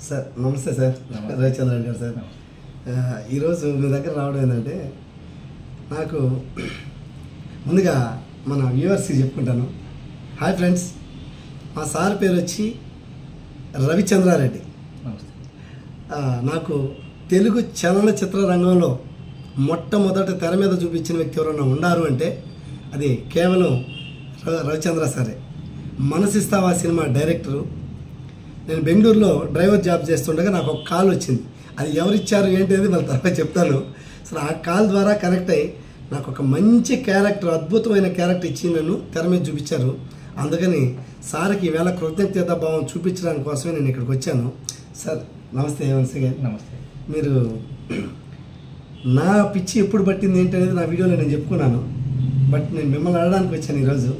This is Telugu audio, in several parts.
సార్ నమస్తే సార్. రవిచంద్ర గారు సార్. ఈరోజు మీ దగ్గర రావడం ఏంటంటే నాకు ముందుగా మన వ్యూవర్స్కి చెప్పుకుంటాను. హాయ్ ఫ్రెండ్స్, మా సార్ పేరు వచ్చి రవిచంద్రారెడ్డి. నాకు తెలుగు చలనచిత్ర రంగంలో మొట్టమొదట తెర మీద చూపించిన వ్యక్తి ఎవరైనా ఉన్నారు అంటే అది కేవలం రవిచంద్ర సారే. మనసిస్తావా సినిమా డైరెక్టరు. నేను బెంగళూరులో డ్రైవర్ జాబ్ చేస్తుండగా నాకు ఒక కాల్ వచ్చింది. అది ఎవరిచ్చారు ఏంటి అనేది మళ్ళీ తర్వాత చెప్తాను. అసలు ఆ కాల్ ద్వారా కనెక్ట్ అయ్యి నాకు ఒక మంచి క్యారెక్టర్, అద్భుతమైన క్యారెక్టర్ ఇచ్చి నన్ను తెర మీద చూపించారు. అందుకని సార్కి ఈవేళ కృతజ్ఞత భావం చూపించడానికి కోసమే నేను ఇక్కడికి వచ్చాను. సార్ నమస్తే. నమస్తే. మీరు నా పిచ్చి ఎప్పుడు పట్టింది ఏంటనేది నా వీడియోలో నేను చెప్పుకున్నాను. బట్ నేను మిమ్మల్ని అడగడానికి వచ్చాను ఈరోజు.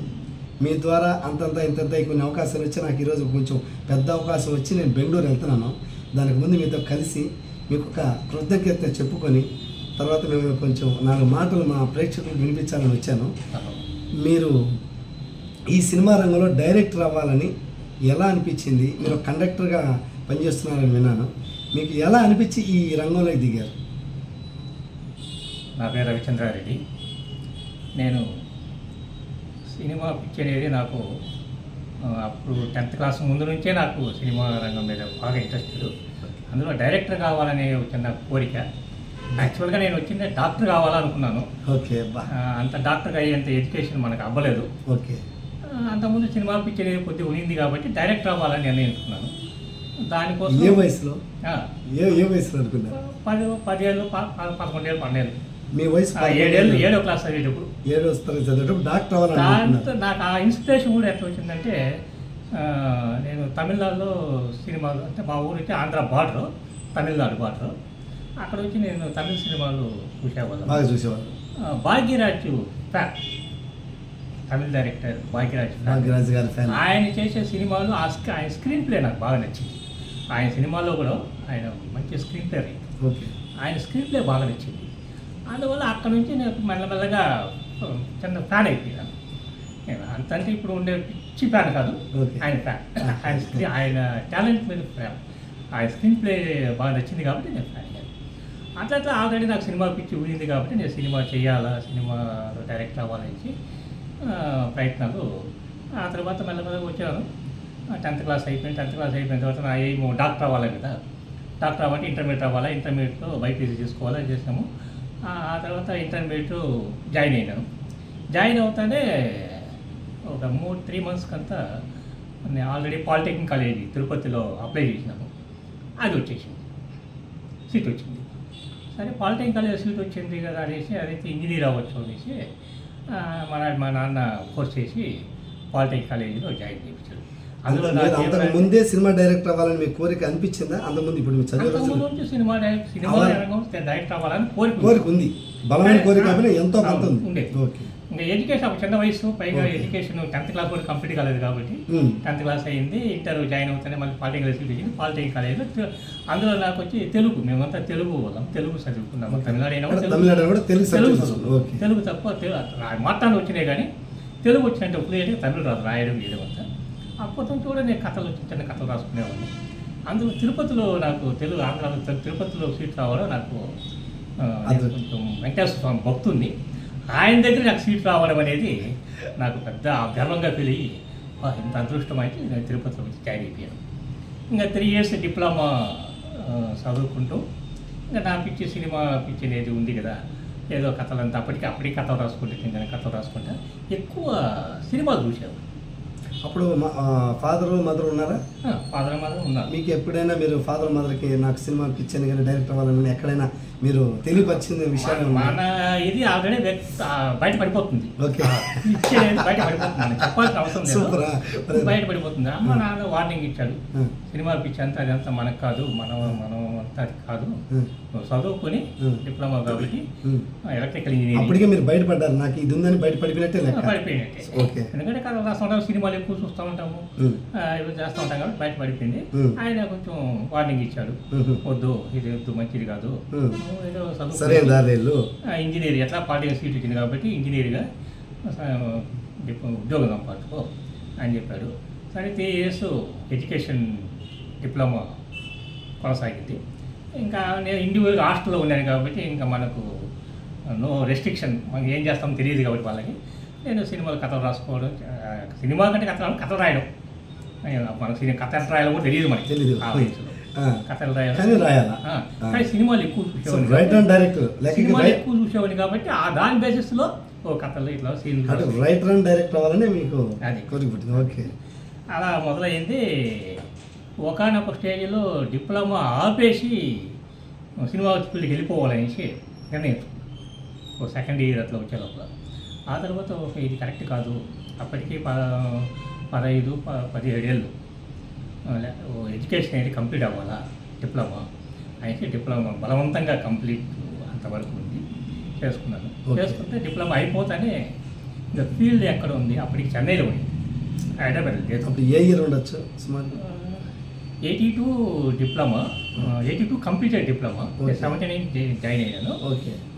మీ ద్వారా అంతంత ఇంతంత కొన్ని అవకాశాలు వచ్చి నాకు ఈరోజు కొంచెం పెద్ద అవకాశం వచ్చి నేను బెంగళూరు వెళ్తున్నాను. దానికి ముందు మీతో కలిసి మీకు ఒక కృతజ్ఞత చెప్పుకొని తర్వాత మేము కొంచెం 4 మాటలు మా ప్రేక్షకులకు వినిపించాలని వచ్చాను. మీరు ఈ సినిమా రంగంలో డైరెక్టర్ అవ్వాలని ఎలా అనిపించింది? మీరు కండక్టర్గా పనిచేస్తున్నారని విన్నాను. మీకు ఎలా అనిపించి ఈ రంగంలోకి దిగారు? నా పేరు రవిచంద్రారెడ్డి. నేను సినిమా పిచ్చి అనేది నాకు అప్పుడు 10th క్లాస్ ముందు నుంచే నాకు సినిమా రంగం మీద బాగా ఇంట్రెస్టెడ్. అందులో డైరెక్టర్ కావాలనే వచ్చిన కోరిక. యాక్చువల్గా నేను వచ్చింది డాక్టర్ కావాలనుకున్నాను. ఓకే. అంత డాక్టర్గా అయ్యేంత ఎడ్యుకేషన్ మనకు అవ్వలేదు. ఓకే. అంతకుముందు సినిమా పిచ్చి అనేది కొద్దిగా ఉన్నింది కాబట్టి డైరెక్టర్ అవ్వాలని నిర్ణయించుకున్నాను. దానికోసం ఏ వయసులో ఏ వయసులో అనుకున్నారు? 10 ఏళ్ళు, 11 ఏళ్ళు, 12 ఏళ్ళు. మీ వయసు 7 ఏళ్ళు, 7వ క్లాస్ చదివేటప్పుడు. 7వ తరగతి చదివేటప్పుడు డాక్టర్ అవ్వాలని దాంతో నాకు ఆ ఇన్స్పిరేషన్ కూడా ఎట్లా వచ్చిందంటే, నేను తమిళనాడులో సినిమాలు అంటే మా ఊరు అయితే ఆంధ్ర బార్డర్, తమిళనాడు బార్డర్. అక్కడ వచ్చి నేను తమిళ సినిమాలు బాగా చూసేవాళ్ళు. భాగ్యరాజు ఫ్యాన్, తమిళ డైరెక్టర్ భాగ్యరాజు గారి ఫ్యాన్. ఆయన చేసే సినిమాలు ఆయన స్క్రీన్ ప్లే నాకు బాగా నచ్చింది. ఆయన సినిమాల్లో కూడా ఆయన మంచి స్క్రీన్ ప్లే. ఓకే. ఆయన స్క్రీన్ ప్లే బాగా నచ్చింది. అందువల్ల అక్కడ నుంచి నేను మెల్లమెల్లగా చిన్న ఫ్యాన్ అయిపోయాను. నేను అంతంటే ఇప్పుడు ఉండే పిచ్చి ఫ్యాన్ కాదు, ఆయన ఫ్యాన్. ఆయన టాలెంట్ మీద ఫ్యాన్. ఆయన స్క్రీన్ ప్లే బాగా నచ్చింది కాబట్టి నేను ఫ్యాన్ అయ్యాను. అట్లా ఆల్రెడీ నాకు సినిమా పిచ్చి ఊరింది కాబట్టి నేను సినిమా చేయాలా, సినిమాలో డైరెక్టర్ అవ్వాలని ప్రయత్నాలు. ఆ తర్వాత మెల్లమెల్లగా వచ్చాను. 10th క్లాస్ అయిపోయింది. 10th క్లాస్ అయిపోయిన తర్వాత నా ఏమో డాక్టర్ అవ్వాలి కదా. డాక్టర్ అవ్వాలంటే ఇంటర్మీడియట్ అవ్వాలా, ఇంటర్మీడియట్లో బైపీసీ చేసుకోవాలా చేసాము. ఆ తర్వాత ఇంటర్మీడియట్ జాయిన్ అయినాను. జాయిన్ అవుతానే ఒక 3 months అంతా నేను ఆల్రెడీ పాలిటెక్నిక్ కాలేజీ తిరుపతిలో అప్లై చేసినాను. అది వచ్చేసింది, సీట్ వచ్చింది. సరే పాలిటెక్నిక్ కాలేజ్ సీట్ వచ్చింది కదా అనేసి అదైతే ఇంజనీర్ అవ్వచ్చు అనేసి మా నాన్న ఫోర్స్ చేసి పాలిటెక్నిక్ కాలేజీలో జాయిన్ చేయించాడు. అందులో అంతకు ముందే సినిమా డైరెక్టర్ అవ్వాలని మీ కోరిక అనిపించిందా? అంతకుముందు ఇప్పుడు మీరు చదివే సినిమా డైరెక్టర్ అవ్వాలని కోరిక ఉంది, బలమైన కోరిక ఎంతో కొంత ఉండేది. ఇంకా ఎడ్యుకేషన్ చిన్న వయసు, పైగా ఎడ్యుకేషన్ 10th క్లాస్ కూడా కంప్లీట్ కాలేదు కాబట్టి 10th క్లాస్ అయింది. ఇంటర్ జాయిన్ అవుతానే మళ్ళీ పాలిటెక్నిక్ కాలేజ్ వచ్చింది. పాలిటెక్నిక్ కాలేజ్లో అందులో నాకు వచ్చి తెలుగు, మేమంతా తెలుగు వాళ్ళం, తెలుగు చదువుకున్నాము. తమిళనాడు అయినా తెలుగు తప్ప మాట్లాడి వచ్చినాయి కానీ తెలుగు వచ్చినట్టు ఉపయోగ తమిళ రాదు, రాయడం చేయడం అంతా. అప్పటి కూడా నేను కథలు చిన్న కథలు రాసుకునేవాడిని. అందులో తిరుపతిలో నాకు తెలుగు ఆంధ్రాలో తిరుపతిలో సీట్ రావడం నాకు కొంచెం వెంకటేశ్వర స్వామి భక్తుంది. ఆయన దగ్గర నాకు సీట్ రావడం అనేది నాకు పెద్ద గర్వంగా ఫీల్ అయ్యి ఇంత అదృష్టం అయితే నేను తిరుపతిలో వచ్చి జాయిన్ అయిపోయాను. ఇంకా 3 years డిప్లొమా చదువుకుంటూ ఇంకా నా పిచ్చి సినిమా పిచ్చి అనేది ఉంది కదా, ఏదో కథలంతా అప్పటికి కథలు రాసుకుంటే కింద కథలు రాసుకుంటా ఎక్కువ సినిమాలు చూసాను. అప్పుడు ఫాదరు మదర్ ఉన్నారా? ఫాదర్ మదర్ ఉన్నారు. మీకు ఎప్పుడైనా మీరు ఫాదర్ మదర్కి నాకు సినిమా పిచ్చాను కానీ డైరెక్టర్ అవ్వాలని ఎక్కడైనా మీరు తెలియపరిచిన విషయాలు? మన ఇది ఆల్రెడీ బయట పడిపోతుంది, బయట పడిపోతుంది, చెప్పాల్సిన అవసరం లేదు, బయట పడిపోతుంది. అమ్మ నాన్న వార్నింగ్ ఇచ్చాడు, సినిమా పిచ్చి అంతా అదంతా మనకు కాదు, మనం అంతా అది కాదు, నువ్వు చదువుకొని డిప్లొమా కాబట్టి ఎలక్ట్రికల్ ఇంజనీరింగ్. అప్పటికే మీరు బయటపడ్డారు, నాకు ఇది ఉందని బయటపడిపోయినట్టే పడిపోయినట్టే. ఎందుకంటే కథలు రాస్తూ ఉంటాము, సినిమాలు ఎక్కువ చూస్తూ ఉంటాము, ఇవి చేస్తూ ఉంటాం కాబట్టి బయట పడిపోయింది. ఆయన కొంచెం వార్నింగ్ ఇచ్చాడు, వద్దు ఇది వద్దు, మంచిది కాదు, ఏదో చదువు ఇంజనీర్ ఎట్లా పాలిటెక్నిక్ సీట్ వచ్చింది కాబట్టి ఇంజనీర్గా ఉద్యోగం సంపాదించుకో అని చెప్పాడు. సరే 3 years ఎడ్యుకేషన్ డిప్లొమా కొనసాగింది. ఇంకా నేను ఇండివిజువల్ హాస్టల్లో ఉన్నాను కాబట్టి ఇంకా మనకు నో రెస్ట్రిక్షన్, మనకి ఏం చేస్తామో తెలియదు కాబట్టి వాళ్ళకి. నేను సినిమాలు కథలు రాసుకోవడం, సినిమా కంటే కథలు రాయడం, మనకు కథలు రాయడం కూడా తెలియదు మనకి తెలీదు. ఆ వయసులో. కథలు కానీ సినిమాలు ఎక్కువ చూసేవాడిని ఎక్కువ చూసేవాడిని కాబట్టి దాని బేసిస్లో కథలు ఇట్లా సీన్లు రైటర్ అండ్ డైరెక్టర్ అవ్వాలని మీకు అది కోరిక. ఓకే, అలా మొదలైంది. ఒకనొక స్టేజ్లో డిప్లొమా ఆపేసి సినిమా ఫీల్డ్కి వెళ్ళిపోవాలనేసి నిర్ణయించుకున్నాను. ఓ సెకండ్ ఇయర్ అట్లా వచ్చే లోపల. ఆ తర్వాత ఇది కరెక్ట్ కాదు, అప్పటికి 15-17 ఏళ్ళు ఎడ్యుకేషన్ అనేది కంప్లీట్ అవ్వాలా డిప్లొమా అయితే డిప్లొమా బలవంతంగా కంప్లీట్ అంతవరకు ఉంది చేసుకున్నాను. చేసుకుంటే డిప్లొమా అయిపోతానే ఇంకా ఫీల్డ్ ఎక్కడ ఉంది, అప్పటికి చెన్నైలో ఉంది, హైదరాబాద్ లేదు. అప్పుడు ఏ ఇయర్ ఉండొచ్చు సుమారు? 82 డిప్లొమా, 82 కంప్లీటెడ్ డిప్లొమా, 79 జాయిన్ అయ్యాను.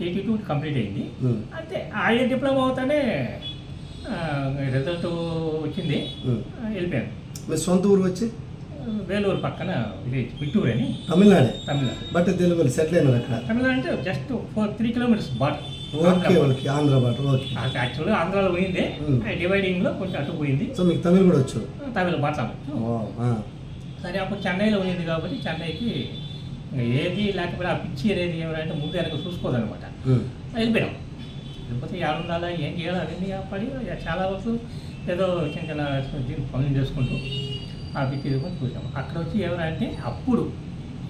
82 కంప్లీట్ అయింది. అంటే ఆ ఇయర్ డిప్లొమా అవుతానే రిజల్ట్ వచ్చింది, వెళ్ళిపోయాను. మీ సొంత ఊరు వచ్చి వేలూరు పక్కన విలేజ్ మిట్టూరు అని, తమిళనాడు. బట్ తెలుగు సెటిల్ అయినారు అక్కడ. తమిళనాడు అంటే just 3 kilometres border. Andhra border. Okay, యాక్చువల్గా ఆంధ్రాలో పోయింది, డివైడింగ్లో కొంచెం అటు పోయింది. సో మీకు తమిళ్ కూడా వచ్చు? తమిళ మాట్లాడచ్చు. సరే, అప్పుడు చెన్నైలో పోయింది కాబట్టి చెన్నైకి ఏది లేకపోతే ఆ పిచ్చి అనేది ఏమంటే ముందు వెనక చూసుకోదనమాట. వెళ్ళిపోయాం. లేకపోతే ఉండాలా, ఏం చేయాలి అవన్నీ పడి చాలా వరకు ఏదో చిన్న చిన్న పనులు చేసుకుంటూ ఆ పిచ్చి చూసాం. అక్కడ వచ్చి ఎవరంటే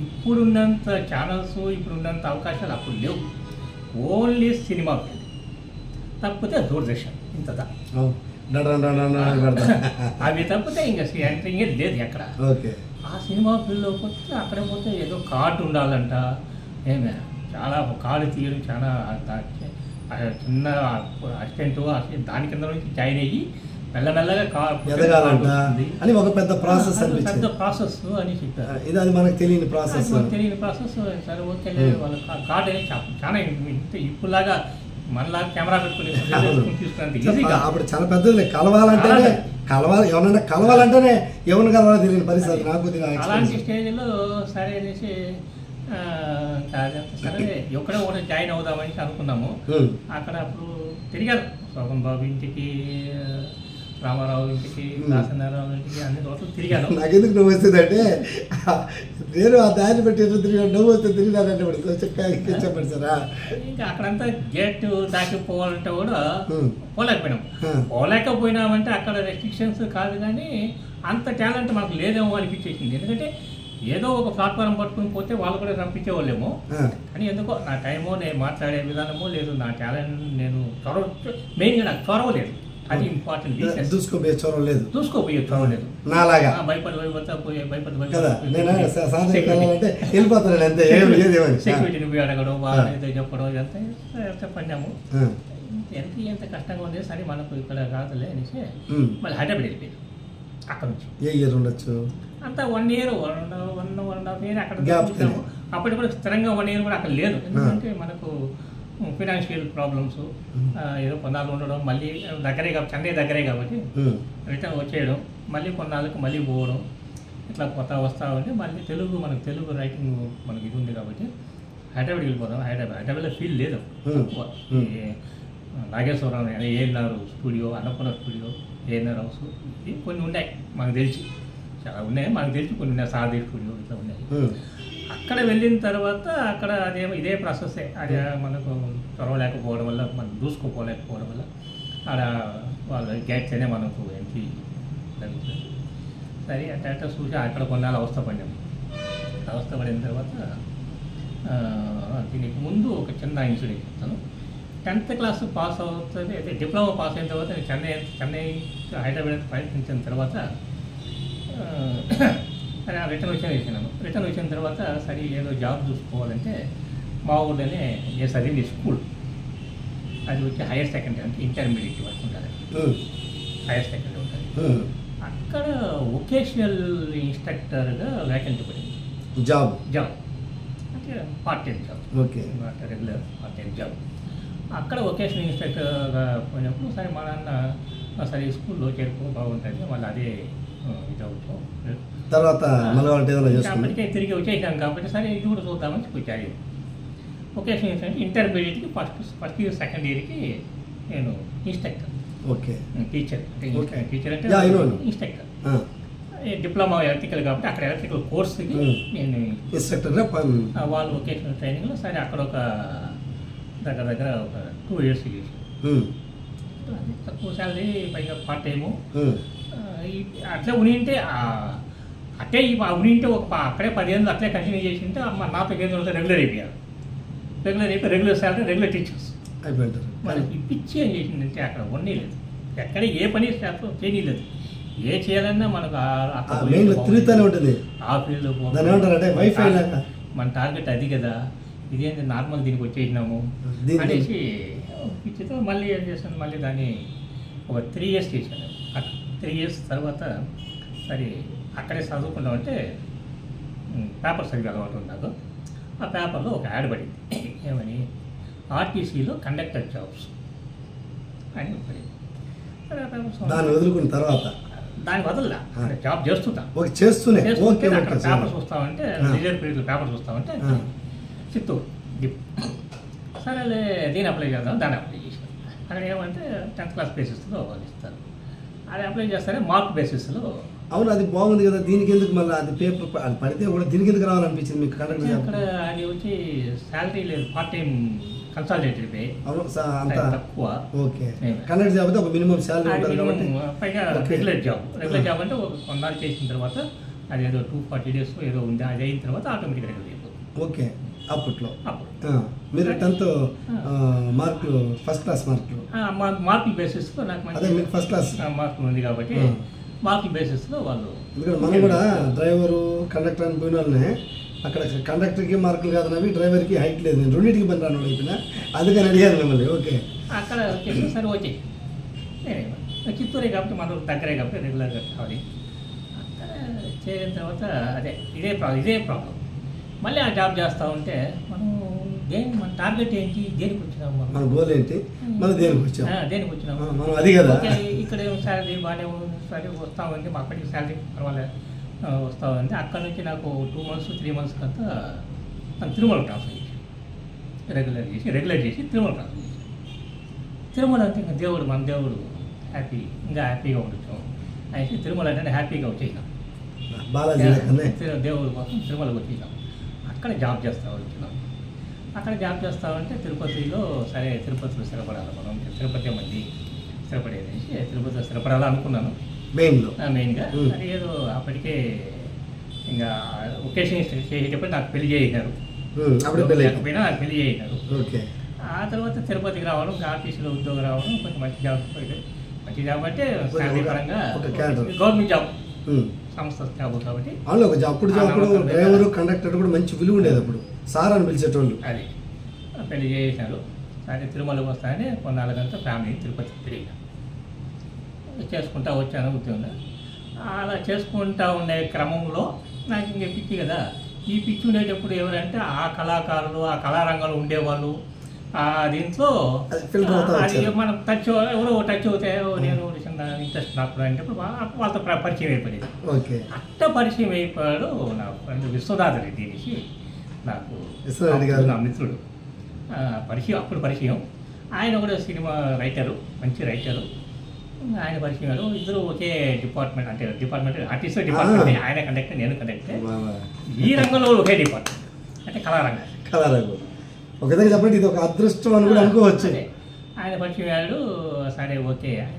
ఇప్పుడున్నంత ఛానల్స్, ఇప్పుడున్నంత అవకాశాలు అప్పుడు లేవు. ఓన్లీ సినిమా ఫీల్డ్ తప్పితే దూరదర్శన్ ఇంతదా అవి తప్పితే ఇంకా ఎంట్రింగే లేదు ఎక్కడ. ఆ సినిమా ఫీల్డ్లో పోతే అక్కడ పోతే ఏదో కార్డు ఉండాలంట, ఏమే చాలా కార్డు తీయడం చాలా చిన్న అసిస్టెంట్ దాని కింద నుంచి జాయిన్ అయ్యి మెల్లమెల్లగా అని ఒక పెద్ద ప్రాసెస్ అని చెప్పారు. ఇది అది మనకు తెలియని ప్రాసెస్. సరే ఓకే, వాళ్ళ కార్డు అనేది చాలా ఇప్పుడులాగా మనలాగా కెమెరా పెట్టుకుని తీసుకున్నంత అప్పుడు చాలా పెద్దది. ఎవరైనా కలవాలంటేనే ఎవరిని కలవాలో తెలియని పరిస్థితి నాకు. అలాంటి స్టేజ్లో సరే అనేసి సరే ఎక్కడో ఒకటి జాయిన్ అవుదామని అనుకున్నాము. అక్కడ అప్పుడు తిరిగారు శోభన్ బాబు ఇంటికి, రామారావు ఇంటికి, దాసనారావు ఇంటికి, అన్ని చోట్ల తిరిగాను. నాకెందుకు నువ్వు వస్తుందంటే నేను ఆ దాన్ని పెట్టి తిరిగాను, నువ్వు వస్తే తిరిగానంటే చెప్పండి సారా. ఇంకా అక్కడంతా గేట్ దాటి పోవాలంటే కూడా పోలేకపోయినామంటే అక్కడ రెస్ట్రిక్షన్స్ కాదు, కానీ అంత టాలెంట్ మనకు లేదేమో అనిపించేసింది. ఎందుకంటే ఏదో ఒక ప్లాట్ఫారం పట్టుకుని పోతే వాళ్ళు కూడా పంపించేవాళ్ళేమో, కానీ ఎందుకో నా టైమో, నేను మాట్లాడే విధానమో లేదు, నా టాలెంట్ నేను మెయిన్గా నాకు చొరవ లేదు. అది ఇంపార్టెంట్. చూసుకోపోయే చొరవ లేదు, నాలాగా సెక్యూరిటీని పోయి అడగడం, వాళ్ళైతే చెప్పడం, ఇదంతా పడినాము. ఎంత కష్టంగా ఉంది, సరే మనకు ఇక్కడ కాదులే అనేసి మళ్ళీ హైదరాబాద్ వెళ్ళిపోయాను. అక్కడ నుంచి ఏ ఇయర్ ఉండొచ్చు అంతా 1 year 1.5 year అక్కడ అప్పటి కూడా స్థిరంగా 1 year కూడా అక్కడ లేదు. ఎందుకంటే మనకు ఫినాన్షియల్ ప్రాబ్లమ్స్ ఏదో కొన్నాళ్ళు ఉండడం, మళ్ళీ చెన్నై దగ్గరే కాబట్టి రిటర్న్ వచ్చేయడం, మళ్ళీ కొన్నాళ్ళకి మళ్ళీ పోవడం, ఇట్లా వస్తా ఉంటే మళ్ళీ మనకు తెలుగు రైటింగ్ మనకి ఇది ఉంది కాబట్టి హైదరాబాద్ వెళ్ళిపోదాం. హైదరాబాద్లో ఫీల్ లేదు. Nageswara Rao ANR studio, Annapurna studio, ANR house, ఇవి కొన్ని ఉన్నాయి మనకు తెలిసి, చాలా ఉన్నాయి మనకు తెలిసి, కొన్ని ఉన్నాయి సారథి స్టూడియో ఇట్లా ఉన్నాయి. అక్కడ వెళ్ళిన తర్వాత అక్కడ ఇదే ప్రాసెస్సే. అది మనకు చొరవలేకపోవడం వల్ల, మనం చూసుకోపోలేకపోవడం వల్ల ఆడ వాళ్ళ గైడ్స్ మనకు ఎంట్రీ లభించింది. సరే అంటే చూసి అక్కడ కొన్నాళ్ళు అవస్థపడ్డాము. అవస్థపడిన తర్వాత దీనికి ముందు ఒక చిన్న ఇన్సిడెంట్ చెప్తాను. 10th క్లాస్ పాస్ అవుతుంది, అయితే డిప్లొమా పాస్ అయిన తర్వాత చెన్నై హైదరాబాద్ ప్రయత్నించిన తర్వాత సరే రిటర్న్ వచ్చిన తర్వాత సరే ఏదో జాబ్ చూసుకోవాలంటే మా ఊళ్ళోనే నేను చదివింది స్కూల్, అది వచ్చి హైయర్ సెకండరీ అంటే ఇంటర్మీడియట్ వరకు ఉండాలి, హైయర్ సెకండరీ ఉంటుంది. అక్కడ వొకేషనల్ ఇన్స్ట్రక్టర్గా వ్యాకెన్సీ పడింది. జాబ్ అంటే part time job, regular part time job. అక్కడ వొకేషనల్ ఇన్స్ట్రక్టర్గా పోయినప్పుడు సరే మా నాన్న సరే స్కూల్లో చేరుకో బాగుంటుంది, మళ్ళీ అదే ఇది అవుతాం తర్వాత మళ్ళీ ఏదైనా చేసుకున్నాం. అప్పటికే తిరిగి వచ్చేసాం కాబట్టి సరే ఇది కూడా చూద్దామని వచ్చాయి. ఒకేషన్ ఏంటంటే ఇంటర్మీడియట్కి ఫస్ట్ ఇయర్ సెకండ్ ఇయర్కి నేను ఇన్స్ట్రక్టర్. ఓకే. టీచర్ టీచర్ అంటే ఇన్స్ట్రక్టర్. డిప్లొమా ఎలక్ట్రికల్ కాబట్టి అక్కడ ఎలక్ట్రికల్ కోర్స్కి నేను ఇన్స్ట్రక్టర్. వాళ్ళు వొకేషనల్ ట్రైనింగ్లో సరే అక్కడ ఒక దగ్గర ఒక 2 years చేసి తక్కువ శాలరీ పైగా పార్ట్ టైము అట్లా ఉనింటే అట్టే ఉనింటే అక్కడే 10 ఏళ్ళు అట్లే కంటిన్యూ చేసి ఉంటే నాతో ఏం రెగ్యులర్ అయిపోయారు. రెగ్యులర్ శాలరీ రెగ్యులర్ టీచర్స్ అయిపోయింటారు. మనకి పిచ్చి ఏం చేసిందంటే అక్కడ ఉండలేదు, ఎక్కడ ఏ పని చేయలేదు. ఏ చేయాలన్నా మనకు తిరుగుతూనే ఉంటుంది ఆ ఫీల్డ్ వైఫై. మన టార్గెట్ అది కదా, ఇదేంటి నార్మల్ దీనికి వచ్చేసినాము అనేసి పిచ్చితో మళ్ళీ ఏం చేశాను, మళ్ళీ దాన్ని ఒక 3 years చేశాను. 3 years తర్వాత సరే అక్కడే చదువుకుంటామంటే పేపర్ సరిగ్గా అలవాటు ఉన్నాడు. ఆ పేపర్లో ఒక యాడ్ పడింది, ఏమని ఆర్టీసీలో కండక్టర్ జాబ్స్ అని పడింది. దాన్ని వదులుకున్న తర్వాత దాని వదలలా జాబ్ చేస్తుంటా పేపర్స్ వస్తామంటే రిజర్వ్ పీరియడ్లో పేపర్స్ వస్తామంటే చిత్తూరు సరేలే దీన్ని అప్లై చేద్దాం, దాన్ని అప్లై చేసాను. అక్కడ ఏమంటే 10th class బేసిస్లో వాళ్ళు ఇస్తారు. అది అప్లై చేస్తారే మార్క్ బేసిస్లో. అవును, అది బాగుంది కదా, దీనికి ఎందుకు మళ్ళీ అది పేపర్ అది పడితే కూడా దీనికి ఎందుకు రావాలనిపించింది మీకు? అక్కడ అది వచ్చి శాలరీ లేదు, పార్ట్ టైం కన్సాలిడేటెడ్ పే తక్కువ. ఓకే. కండక్టర్ జాబ్ అయితే ఒక మినిమం శాలరీ పైగా రెగ్యులర్ జాబ్ అంటే ఒక కొన్నాళ్ళు చేసిన తర్వాత అది ఏదో 240 days ఏదో ఉంది, అది అయిన తర్వాత ఆటోమేటిక్గా రెగ్యులర్ అయిపోతుంది. ఓకే. అప్పట్లో మీరు 10th మార్కులు ఫస్ట్ క్లాస్ మార్కులు మార్కుల బేసిస్లో నాకు మంచి ఫస్ట్ క్లాస్ మార్కులు ఉంది కాబట్టి మార్కుల బేసిస్లో వాళ్ళు. ఎందుకంటే మనం కూడా డ్రైవరు కండక్టర్ అని పోయిన వాళ్ళనే అక్కడ కండక్టర్కి మార్కులు కాదనవి, డ్రైవర్కి హైట్ లేదు, నేను రెండింటికి పని రాను అయిపోయినా, అందుకని అడిగాను మిమ్మల్ని. ఓకే. అక్కడ వచ్చేసి సరే వచ్చి చిత్తూరే కాబట్టి మన దగ్గరే కాబట్టి రెగ్యులర్గా కావాలి. అక్కడ చేరిన తర్వాత ఇదే ప్రాబ్లం. మళ్ళీ ఆ జాబ్ చేస్తూ ఉంటే మన టార్గెట్ ఏంటి, దేనికి వచ్చినాము, మన గోల్ ఏంటి, మనం దేనికి వచ్చినాము మనం అది కదా. ఇక్కడ శాలరీ బాగానే సరే వస్తామంటే మా అప్పటికి శాలరీ పర్వాలేదు వస్తామంటే అక్కడ నుంచి నాకు 2 months 3 months కంతా నాకు తిరుమల ట్రాన్స్ఫర్ చేసి రెగ్యులర్ చేసి తిరుమల ట్రాన్స్ఫర్ చేసి తిరుమల అంటే ఇంకా మన దేవుడు హ్యాపీగా ఉండొచ్చు అయితే తిరుమల అంటే హ్యాపీగా వచ్చేసినాం. దేవుడు కోసం తిరుమలకు వచ్చేసాం. అక్కడ జాబ్ వచ్చినాం. అక్కడ జాబ్ చేస్తామంటే తిరుపతిలో సరే తిరుపతిలో స్థిరపడాలి మనం, తిరుపతి మంది స్థిరపడేది, తిరుపతిలో స్థిరపడాలనుకున్నాను మెయిన్గా. అది ఏదో అప్పటికే ఇంకా ఒకేషన్ చేసేటప్పుడు నాకు పెళ్లి చేసినారు, నాకు పెళ్లి చేసినారు. ఆ తర్వాత తిరుపతికి రావడం, ఆఫీసులో ఉద్యోగం రావడం, కొంచెం మంచి జాబ్ అంటే శాలరీ పరంగా గవర్నమెంట్ జాబ్ సంస్థ జాబ్ కాబట్టి అప్పుడు డ్రైవర్ కండక్టర్ కూడా మంచి విలువ ఉండేది. అప్పుడు సార్ అని పిలిచేటోళ్ళు. అది పెళ్లి చేసినారు. సరే తిరుమలకు వస్తాయని కొన్నాళ్ళకంతా ఫ్యామిలీ తిరుపతికి తిరిగిన చేసుకుంటా వచ్చాను ఉద్యోగం. అలా చేసుకుంటా ఉండే క్రమంలో నాకు ఇంక పిచ్చి కదా. ఈ పిచ్చి ఉండేటప్పుడు ఎవరంటే ఆ కళాకారులు, ఆ కళారంగంలో ఉండేవాళ్ళు, దీంట్లో అది మనం ఎవరో టచ్ అవుతాయి, నేను ఇంట్రెస్ట్ నాకు అంటే వాళ్ళతో పరిచయం అయిపోయింది. అట్ట పరిచయం అయిపోయాడు నా ఫ్రెండ్ విశ్వనాథ్ రెడ్డి అనేసి, నాకు నా మిత్రుడు అప్పుడు పరిచయం. ఆయన కూడా సినిమా రైటరు, మంచి రైటరు. ఆయన పరిచయం ఇద్దరు ఒకే డిపార్ట్మెంట్, అంటే ఆర్టిస్ట్ డిపార్ట్మెంట్, ఆయన కండక్టర్ నేను కండక్టర్. ఈ రంగంలో ఒకే డిపార్ట్మెంట్ అంటే కళారంగం. ఒక విధంగా చెప్పండి, ఇది ఒక అదృష్టం అని కూడా అనుకోవచ్చు. ఆయన పరిచయం సరే ఓకే. ఆయన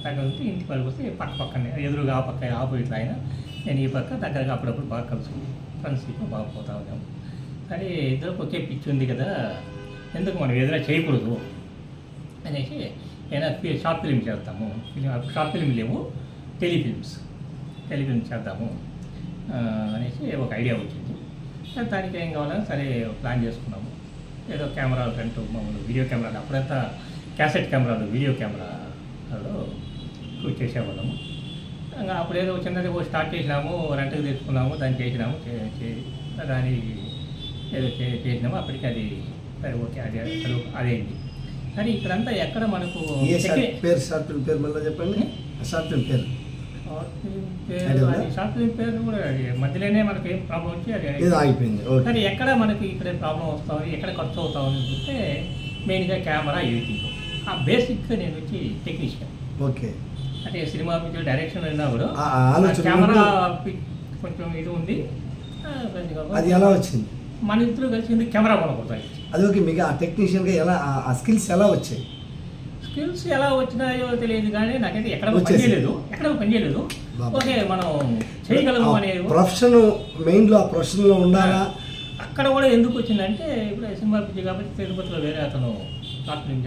తగ్గ ఇంటికి వాళ్ళకి వస్తే పక్కనే ఎదురుగా ఆ పక్క ఆపోజిట్ ఆయన, నేను ఈ పక్క దగ్గరగా అప్పుడప్పుడు బాగా కలుసుకుంది, ఫ్రెండ్షిప్ బాగా పోతా ఉన్నాము. సరే ఇద్దరికి ఒకే పిచ్చి ఉంది కదా, ఎందుకు మనం ఏదైనా చేయకూడదు అనేసి ఏదైనా షార్ట్ ఫిలిం చేద్దాము. షార్ట్ ఫిలిం లేవు, టెలిఫిల్మ్స్ చేద్దాము అనేసి ఒక ఐడియా వచ్చింది. దానికి ఏం కావాలని సరే ప్లాన్ చేసుకున్నాము. ఏదో కెమెరాలు రెంట్ మామూలు వీడియో కెమెరాలు, అప్పుడంతా క్యాసెట్ కెమెరాలు, వీడియో కెమెరాలో షూట్ చేసేవాళ్ళము. ఇంకా అప్పుడు ఏదో చిన్నది స్టార్ట్ చేసినాము, రెంట్కి తెచ్చుకున్నాము, దాన్ని చేసినాము. దాన్ని ఏదో చేసినాము. అప్పటికి అది సరే ఓకే, అది అదేంటి సరే. ఇక్కడంతా ఎక్కడ మనకు పేరు షార్ట్ ఫిల్మ్ పేరు మళ్ళీ చెప్పండి. షార్ట్ ఫిల్మ్ పేరు షార్ట్ ఫిల్మ్ పేరు కూడా మధ్యలోనే మనకి ఏం ప్రాబ్లం వచ్చి అది ఆగిపోయింది. కానీ ఎక్కడ మనకి ఇక్కడ ప్రాబ్లం వస్తామని ఎక్కడ ఖర్చు అవుతామని చూస్తే మెయిన్గా కెమెరా ఎడిటింగ్. ఆ బేసిక్గా నేను వచ్చి టెక్నీషియన్. ఓకే. అంటే సినిమా పిక్చర్ డైరెక్షన్ అయినా కూడా ఆలోచన కెమెరా కొంచెం ఇది ఉంది. అది ఎలా వచ్చింది? మన ఇద్దరు కలిసి కెమెరా కొనకూడదు. అది ఓకే. మీకు ఆ టెక్నీషియన్గా ఎలా ఆ స్కిల్స్ ఎలా వచ్చాయి? స్కిల్స్ ఎలా వచ్చినాయో తెలియదు కానీ నాకైతే ఎక్కడ పనిచేయలేదు. ఓకే, మనం చేయగలము అనే ప్రొఫెషన్ మెయిన్లో ఆ ప్రొఫెషన్లో ఉండాలా. అక్కడ కూడా ఎందుకు వచ్చిందంటే ఇప్పుడు సినిమా పిచ్చి కాబట్టి తిరుపతిలో వేరే అతను షార్ట్ ఫిల్మ్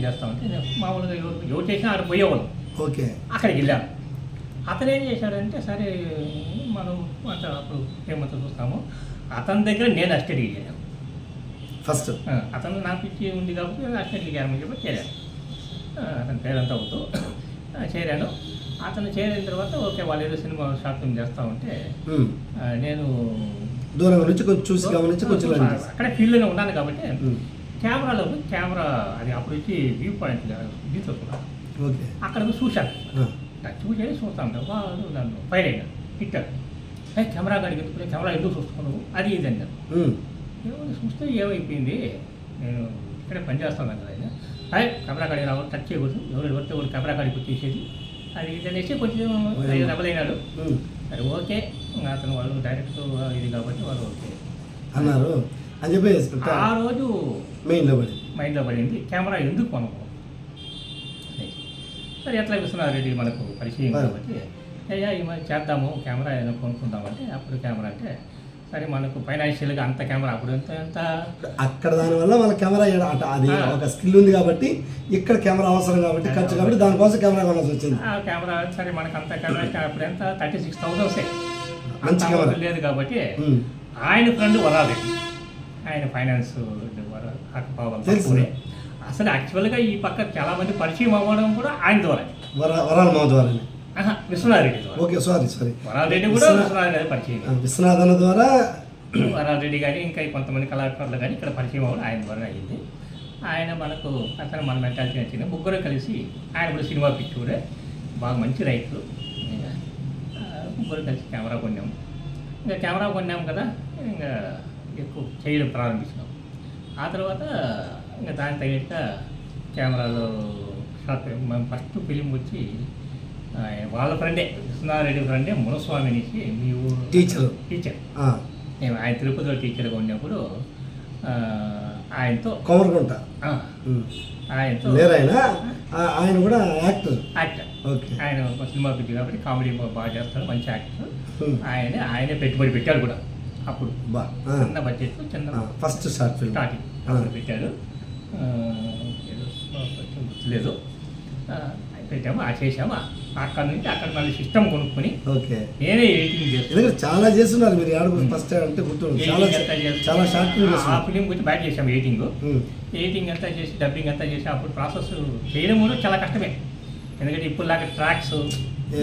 చేస్తా ఉంటే నేను మామూలుగా ఎవరు చేసినా అక్కడ పోయేవాళ్ళు. ఓకే. అక్కడికి వెళ్ళాను. అతను ఏం చేశాడంటే సరే మనం అంటే అప్పుడు ప్రేమతో చూస్తాము. అతని దగ్గర నేను అస్టడీ చేశాను ఫస్ట్. అతను నాకు పిచ్చి ఉంది కాబట్టి అస్టడీ చేయాలని చెప్పి చేరాను. అతని పేరంతా అవుతూ చేరాను. అతను చేరిన తర్వాత ఓకే వాళ్ళు ఏదో సినిమా షార్ట్ ఫిల్మ్ చేస్తూ ఉంటే నేను దూరం నుంచి కొంచెం చూసి గమనించి కొంచెం అక్కడే ఫీల్డ్లోనే ఉన్నాను కాబట్టి కెమెరా అది అప్పుడు వచ్చి వ్యూ పాయింట్ తీసుకున్నాను. ఓకే. అక్కడ చూశాను. చూసేది చూస్తా ఉంటాను. వాళ్ళు నన్ను ఫైర్ అయినా తిట్టాడు. కెమెరా కాడికి ఎందుకు కెమెరా ఎందుకు చూస్తున్నావు అది ఇది అన్నారు. చూస్తే ఏమైపోయింది, నేను ఇక్కడే పనిచేస్తాను కదా ఆయన కెమెరా కాడికి రావాలి, టచ్ చేయకూడదు, ఎవరు పడితే ఎవరు కెమెరా కాడికి వచ్చేసేది అది ఇది అనేసి కొంచెం రెబలైనాడు. సరే ఓకే, అతను వాళ్ళు డైరెక్ట్ ఇది కాబట్టి వాళ్ళు ఓకే అన్నారు అని చెప్పేసి ఆ రోజు మైండ్లో పడింది కెమెరా ఎందుకు కొనుక్కో. సరే ఎట్లా విశ్వనాథరెడ్డి మనకు పరిచయం కాబట్టి అయ్యా ఈ మరి చేద్దాము కెమెరా ఏదైనా కొనుక్కుందామంటే అప్పుడు కెమెరా అంటే సరే మనకు ఫైనాన్షియల్గా అంత కెమెరా అప్పుడు ఎంత అక్కడ దానివల్ల వాళ్ళ కెమెరా అది ఒక స్కిల్ ఉంది కాబట్టి ఇక్కడ కెమెరా అవసరం కాబట్టి ఖర్చు కాబట్టి దానికోసం కెమెరా కొనాల్సి వచ్చింది. ఆ కెమెరా సరే మనకు అంత కెమెరా అప్పుడు ఎంత 36,000 వస్తాయి. మంచి కెమెరా లేదు కాబట్టి ఆయన ఫ్రెండ్ వరాలరెడ్డి, ఆయన ఫైనాన్స్ తెలుసు. అసలు యాక్చువల్గా ఈ పక్క చాలా మంది పరిచయం అవ్వడం కూడా ఆయన ద్వారా వరాల మా ద్వారా విశ్వనాథరెడ్డి. ఓకే సారీ వరాలరెడ్డి కూడా విశ్వనాథరెడ్డి పరిచయం. విశ్వనాథన్ ద్వారా వరాలరెడ్డి కానీ ఇంకా కొంతమంది కళాకారులు కానీ ఇక్కడ పరిచయం అవ్వడం ఆయన ద్వారా అయ్యింది. ఆయన మనకు అతను మన మెంటాలిటీ నచ్చింది. ముగ్గురు కలిసి ఆయన కూడా సినిమా పిక్చరే బాగా మంచి రైట్లు. ముగ్గురు కలిసి కెమెరా కొన్నాము. ఇంకా కెమెరా కొన్నాము కదా ఇంకా ఎక్కువ చేయడం ప్రారంభించినాం. ఆ తర్వాత ఇంకా దాని తగినట్టుగా కెమెరాలో షార్ట్ మేము ఫస్ట్ ఫిలిం వచ్చి వాళ్ళ ఫ్రెండే విశ్వనాథరెడ్డి ఫ్రెండే మునస్వామి అనేసి మీ ఊరు టీచర్ నేను ఆయన తిరుపతిలో టీచర్గా ఉన్నప్పుడు ఆయనతో కోమరగుంట ఆయనతో ఆయన కూడా యాక్టర్. ఆయన సినిమా పిచ్చి కాబట్టి కామెడీ బాగా చేస్తాడు, మంచి యాక్టర్. ఆయనే పెట్టుబడి పెట్టాడు కూడా అప్పుడు చిన్న బడ్జెట్ చిన్న ఫస్ట్ స్టార్టింగ్ అప్పుడు పెట్టాడు. గుర్తులేదు పెట్టాము చేసాము. అక్కడ నుంచి అక్కడ మళ్ళీ సిస్టమ్ కొనుక్కొని నేనే ఎడిటింగ్ చేస్తాను. చాలా చేస్తున్నారు మీరు ఫస్ట్ అంటే చాలా షార్ట్ ఫిల్మ్ ఆ ఫిలిం గురించి బయట చేసాము. ఎడిటింగ్ అంతా చేసి డబ్బింగ్ అంతా చేసి అప్పుడు ప్రాసెస్ చేయడం కూడా చాలా కష్టమే. ఎందుకంటే ఇప్పుడు లాగా ట్రాక్స్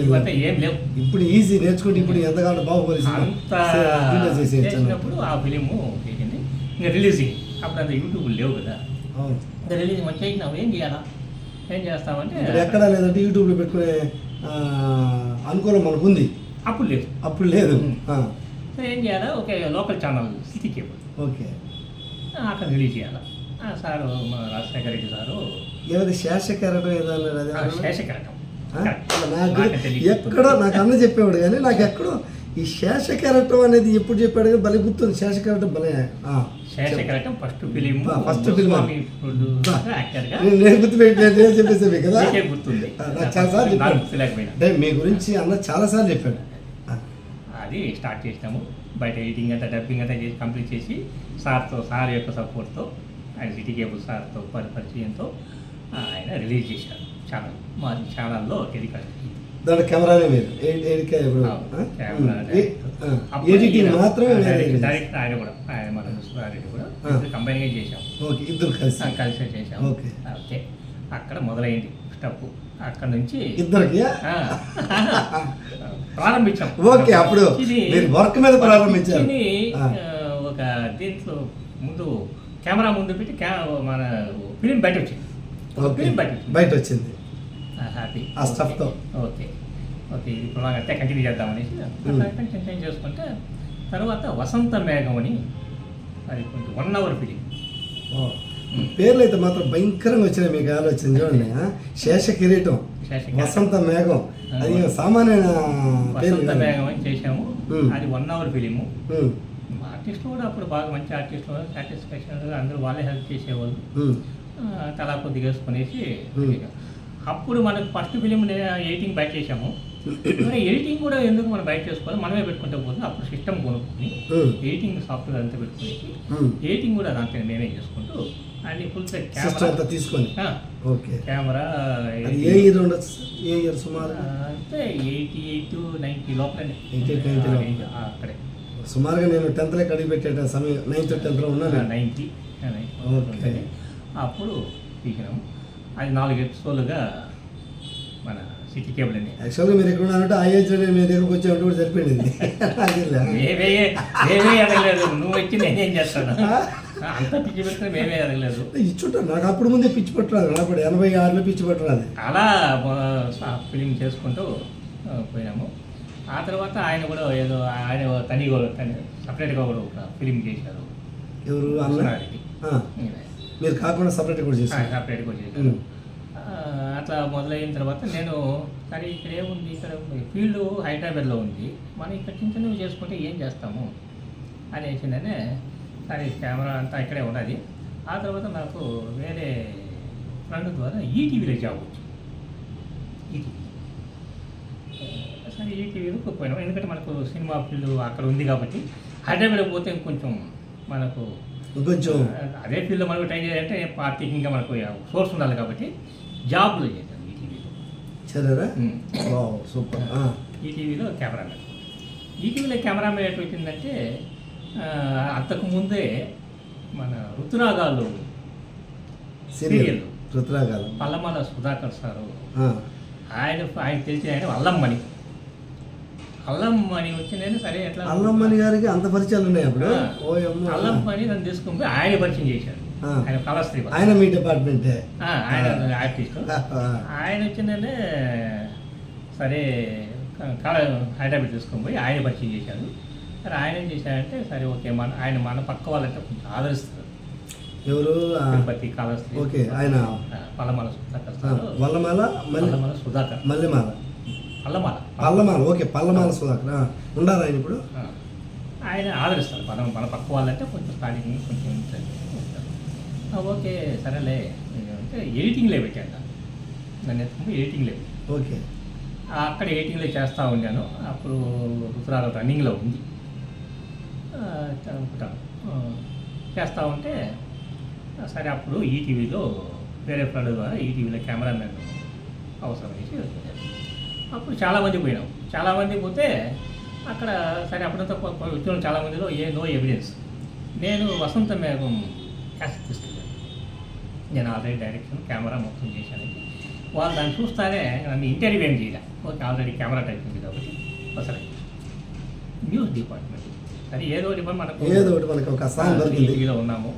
ఇవంతా ఏం లేవు. ఇప్పుడు ఈజీ నేర్చుకుంటే ఇప్పుడు ఎంతగానో బాగుపోయింది. అంత చేసినప్పుడు ఆ ఫిలిము చేసింది. ఇంకా రిలీజింగ్ అప్పుడు అంత యూట్యూబ్ లేవు కదా. ఇంకా రిలీజింగ్ మంచి చేసినావు ఏం చేయాలా ఏం చేస్తామంటే ఎక్కడా లేదంటే యూట్యూబ్లో పెట్టుకునే అనుకూలం మనకు ఉంది. అప్పుడు లేదు. ఏం చేయాలా okay local channel city cable okay అక్కడ రిలీజ్ చేయాలా. సారు మా రాజశేఖర రెడ్డి సారు ఏమైనా శేషకెరటం ఏదన్నా శేషకెరటం ఎక్కడో నాకు అన్న చెప్పేవాడు కానీ నాకు ఎక్కడో ఈ శేషకెరటం అనేది ఎప్పుడు చెప్పాడు కానీ భలే గుర్తుంది. శేషకెరటం భలే శేషకెరటం ఫస్ట్ ఫిలిం నేను గుర్తుపెట్టి చెప్పేసి కదా గుర్తుంది. చాలాసార్లు చెప్పాడు అంటే మీ గురించి అన్న చాలాసార్లు చెప్పాడు. అది స్టార్ట్ చేసినాము. బయట ఎడిటింగ్ అంతా డబ్బింగ్ అంతా చేసి కంప్లీట్ చేసి సార్ యొక్క సపోర్ట్తో ఆయన సిటీ కేబుల్ సార్తో పరిచయంతో ఆయన రిలీజ్ చేశారు ఛానల్. మా ఛానల్లో టెలికాస్ట్ దాంట్లో కెమెరానే మీరు ఎడిటింగ్ మాత్రమే డైరెక్ట్ ఆయన కూడా ఆయన మన విశ్వనాథరెడ్డి కూడా కంబైన్గా చేసాం. ఇద్దరు కలిసి చేసాం. ఓకే అక్కడ మొదలైంది స్టెప్. అక్కడ నుంచి ఇద్దరికి ప్రారంభించాం. ఓకే అప్పుడు వర్క్ మీద ప్రారంభించారు. ఒక దీంట్లో ముందు కెమెరా ముందు పెట్టి మన ఫిలిం బయట వచ్చింది. బయట వచ్చింది. హ్యాపీ ఆ స్టఫ్తో. ఓకే ఓకే ఇది ఇప్పుడు అంతే కంటిన్యూ చేద్దామనేసి కంటిన్యూ చేసుకుంటే తర్వాత వసంత మేఘం అని అది కొంచెం 1 hour ఫిలిం. పేర్లు అయితే మాత్రం భయంకరంగా వచ్చినాయి మీకు ఆలోచన చూడండి. శేష కిరీటం, వసంత మేఘం, అది సామాన్య వసంత మేఘం అని చేసాము. అది 1 hour ఫిలిము. ఆర్టిస్టులు కూడా అప్పుడు బాగా మంచి ఆర్టిస్టులు సాటిస్ఫాక్షన్ అందరూ వాళ్ళే హెల్ప్ చేసేవాళ్ళు. తలా కొద్దిగా వేసుకునేసి అప్పుడు మనకు ఫస్ట్ ఫిలిం ఎడిటింగ్ బయట చేసాము. మరి ఎడిటింగ్ కూడా ఎందుకు మనం బయట చేసుకోవాలి, మనమే పెట్టుకుంటే పోతుంది. అప్పుడు సిస్టమ్ కొనుక్కొని ఎడిటింగ్ సాఫ్ట్వేర్ అంతా పెట్టుకునేసి ఎడిటింగ్ కూడా దాంట్లో నేనే చేసుకుంటూ అన్ని ఫుల్ సెట్ కెమెరా తీసుకొని కెమెరా సుమారు అంటే 88 90 లోపలనే అక్కడే సుమారుగా నేను 10th అడిగి పెట్టే సమయం 9th 10th ఉన్నాను. 90 అప్పుడు తీసినాము. అది 4 ఎపిసోడ్లుగా మన సిటీ కేబుల్ అండి. యాక్చువల్గా మీరు ఎక్కడ ఉన్నారంటే ఆ ఏజ్ మీ దగ్గరకు వచ్చేటప్పుడు కూడా సరిపోయింది. మేమే అడగలేదు, నువ్వు వచ్చి నేనేం చేస్తాను అంత పిచ్చి పెట్టుకుని మేమే అడగలేదు. ఇచ్చుంటారు నాకు అప్పుడు ముందే పిచ్చి పట్టరాదు. అప్పుడు 86లో పిచ్చి పట్టరాదు. అలా ఫిలిం చేసుకుంటూ పోయినాము. ఆ తర్వాత ఆయన కూడా ఏదో ఆయన తని సపరేట్గా కూడా ఒక ఫిలిం చేశారు. ఎవరు అన్నారెడ్డి? మీరు కాకుండా సపరేట్ కూడా చేశారు? సపరేట్ కూడా చేశారు. అట్లా మొదలైన తర్వాత నేను సరే ఇక్కడ ఏముంది, ఇక్కడ ఫీల్డ్ హైదరాబాద్లో ఉంది, మనం ఇక్కడ చిన్న చిన్నవి చేసుకుంటే ఏం చేస్తాము అనేసిందనే సరే కెమెరా అంతా ఇక్కడే ఉన్నది. ఆ తర్వాత నాకు వేరే ఫ్రెండ్ ద్వారా ఈటీవీలో జాబ్ వచ్చింది. ఈటీవీ సరే ఈటీవీలో పోయినాం. ఎందుకంటే మనకు సినిమా ఫీల్డ్ అక్కడ ఉంది కాబట్టి హైదరాబాద్లో పోతే కొంచెం మనకు కొంచెం అదే ఫీల్డ్లో మనకు ట్రై చేయాలంటే పార్టీకింగ్గా మనకు సోర్స్ ఉండాలి కాబట్టి జాబ్లో చేశాను ఈటీవీలో. సరేరా సూపర్. ఈటీవీలో కెమెరామెన్. ఈటీవీలో కెమెరామెన్ ఎటు వచ్చిందంటే అంతకుముందే మన ఋతురాగాలు సీరియల్ ఋతురాగాలు పల్లమాల సుధాకర్ సారు ఆయన తెలిసిన ఆయన అల్లమ్మని వచ్చి నేను సరే ఎట్లా అల్లమ్మని గారికి అంత పరిచయాలు ఉన్నాయి అప్పుడు. అల్లమ్మని నన్ను తీసుకుని ఆయన పరిచయం చేశారు. ఆయన కళాశ్రీ, ఆయన మీ డిపార్ట్మెంటే, ఆయన ఆర్టిస్ట్. ఆయన వచ్చిందంటే సరే హైదరాబాద్ తీసుకొని పోయి ఆయన పరిచయం చేశారు. సరే ఆయన ఏం చేశారంటే సరే ఓకే మన పక్క వాళ్ళంటే కొంచెం ఆదరిస్తారు. ఎవరు? తిరుపతి కళాశ్రీ. ఓకే. ఆయన పల్లమాల సుధాకర్, పల్లమాల సుధాకర్, మల్లెమాల పల్లమాల. ఓకే, పల్లమాల సుధాకర్ ఉండాలి ఆయన ఇప్పుడు. ఆయన ఆదరిస్తారు. మన పక్క వాళ్ళంటే కొంచెం స్టార్టింగ్ కొంచెం ఓకే సరేలే అంటే ఎడిటింగ్లో పెట్టాను. నన్ను ఎత్తుకుంటే ఎడిటింగ్లో. ఓకే. అక్కడ ఎడిటింగ్లో చేస్తూ ఉన్నాను. అప్పుడు ఋతురాలు రన్నింగ్లో ఉంది అనుకుంటాను. చేస్తూ ఉంటే సరే అప్పుడు ఈటీవీలో వేరే ఫ్రెండ్ ద్వారా ఈటీవీలో కెమెరామెన్ అవసరం వేసి అప్పుడు చాలామంది పోయినాం. చాలామంది పోతే అక్కడ సరే అప్పుడంతా వచ్చిన చాలామందిలో నో ఎవిడెన్స్. నేను వసంత మేఘం క్యాసెట్ తీసుకెళ్ళాను. నేను ఆల్రెడీ డైరెక్షన్ కెమెరా మొత్తం చేశాను. వాళ్ళు దాన్ని చూస్తానే నన్ను ఇంటర్వ్యూ ఏం చేయాలి. ఓకే ఆల్రెడీ కెమెరా టైప్ ఉంది కాబట్టి అసలు న్యూస్ డిపార్ట్మెంట్ సరే ఏదో మనకు ఒక టీవీలో ఉన్నాము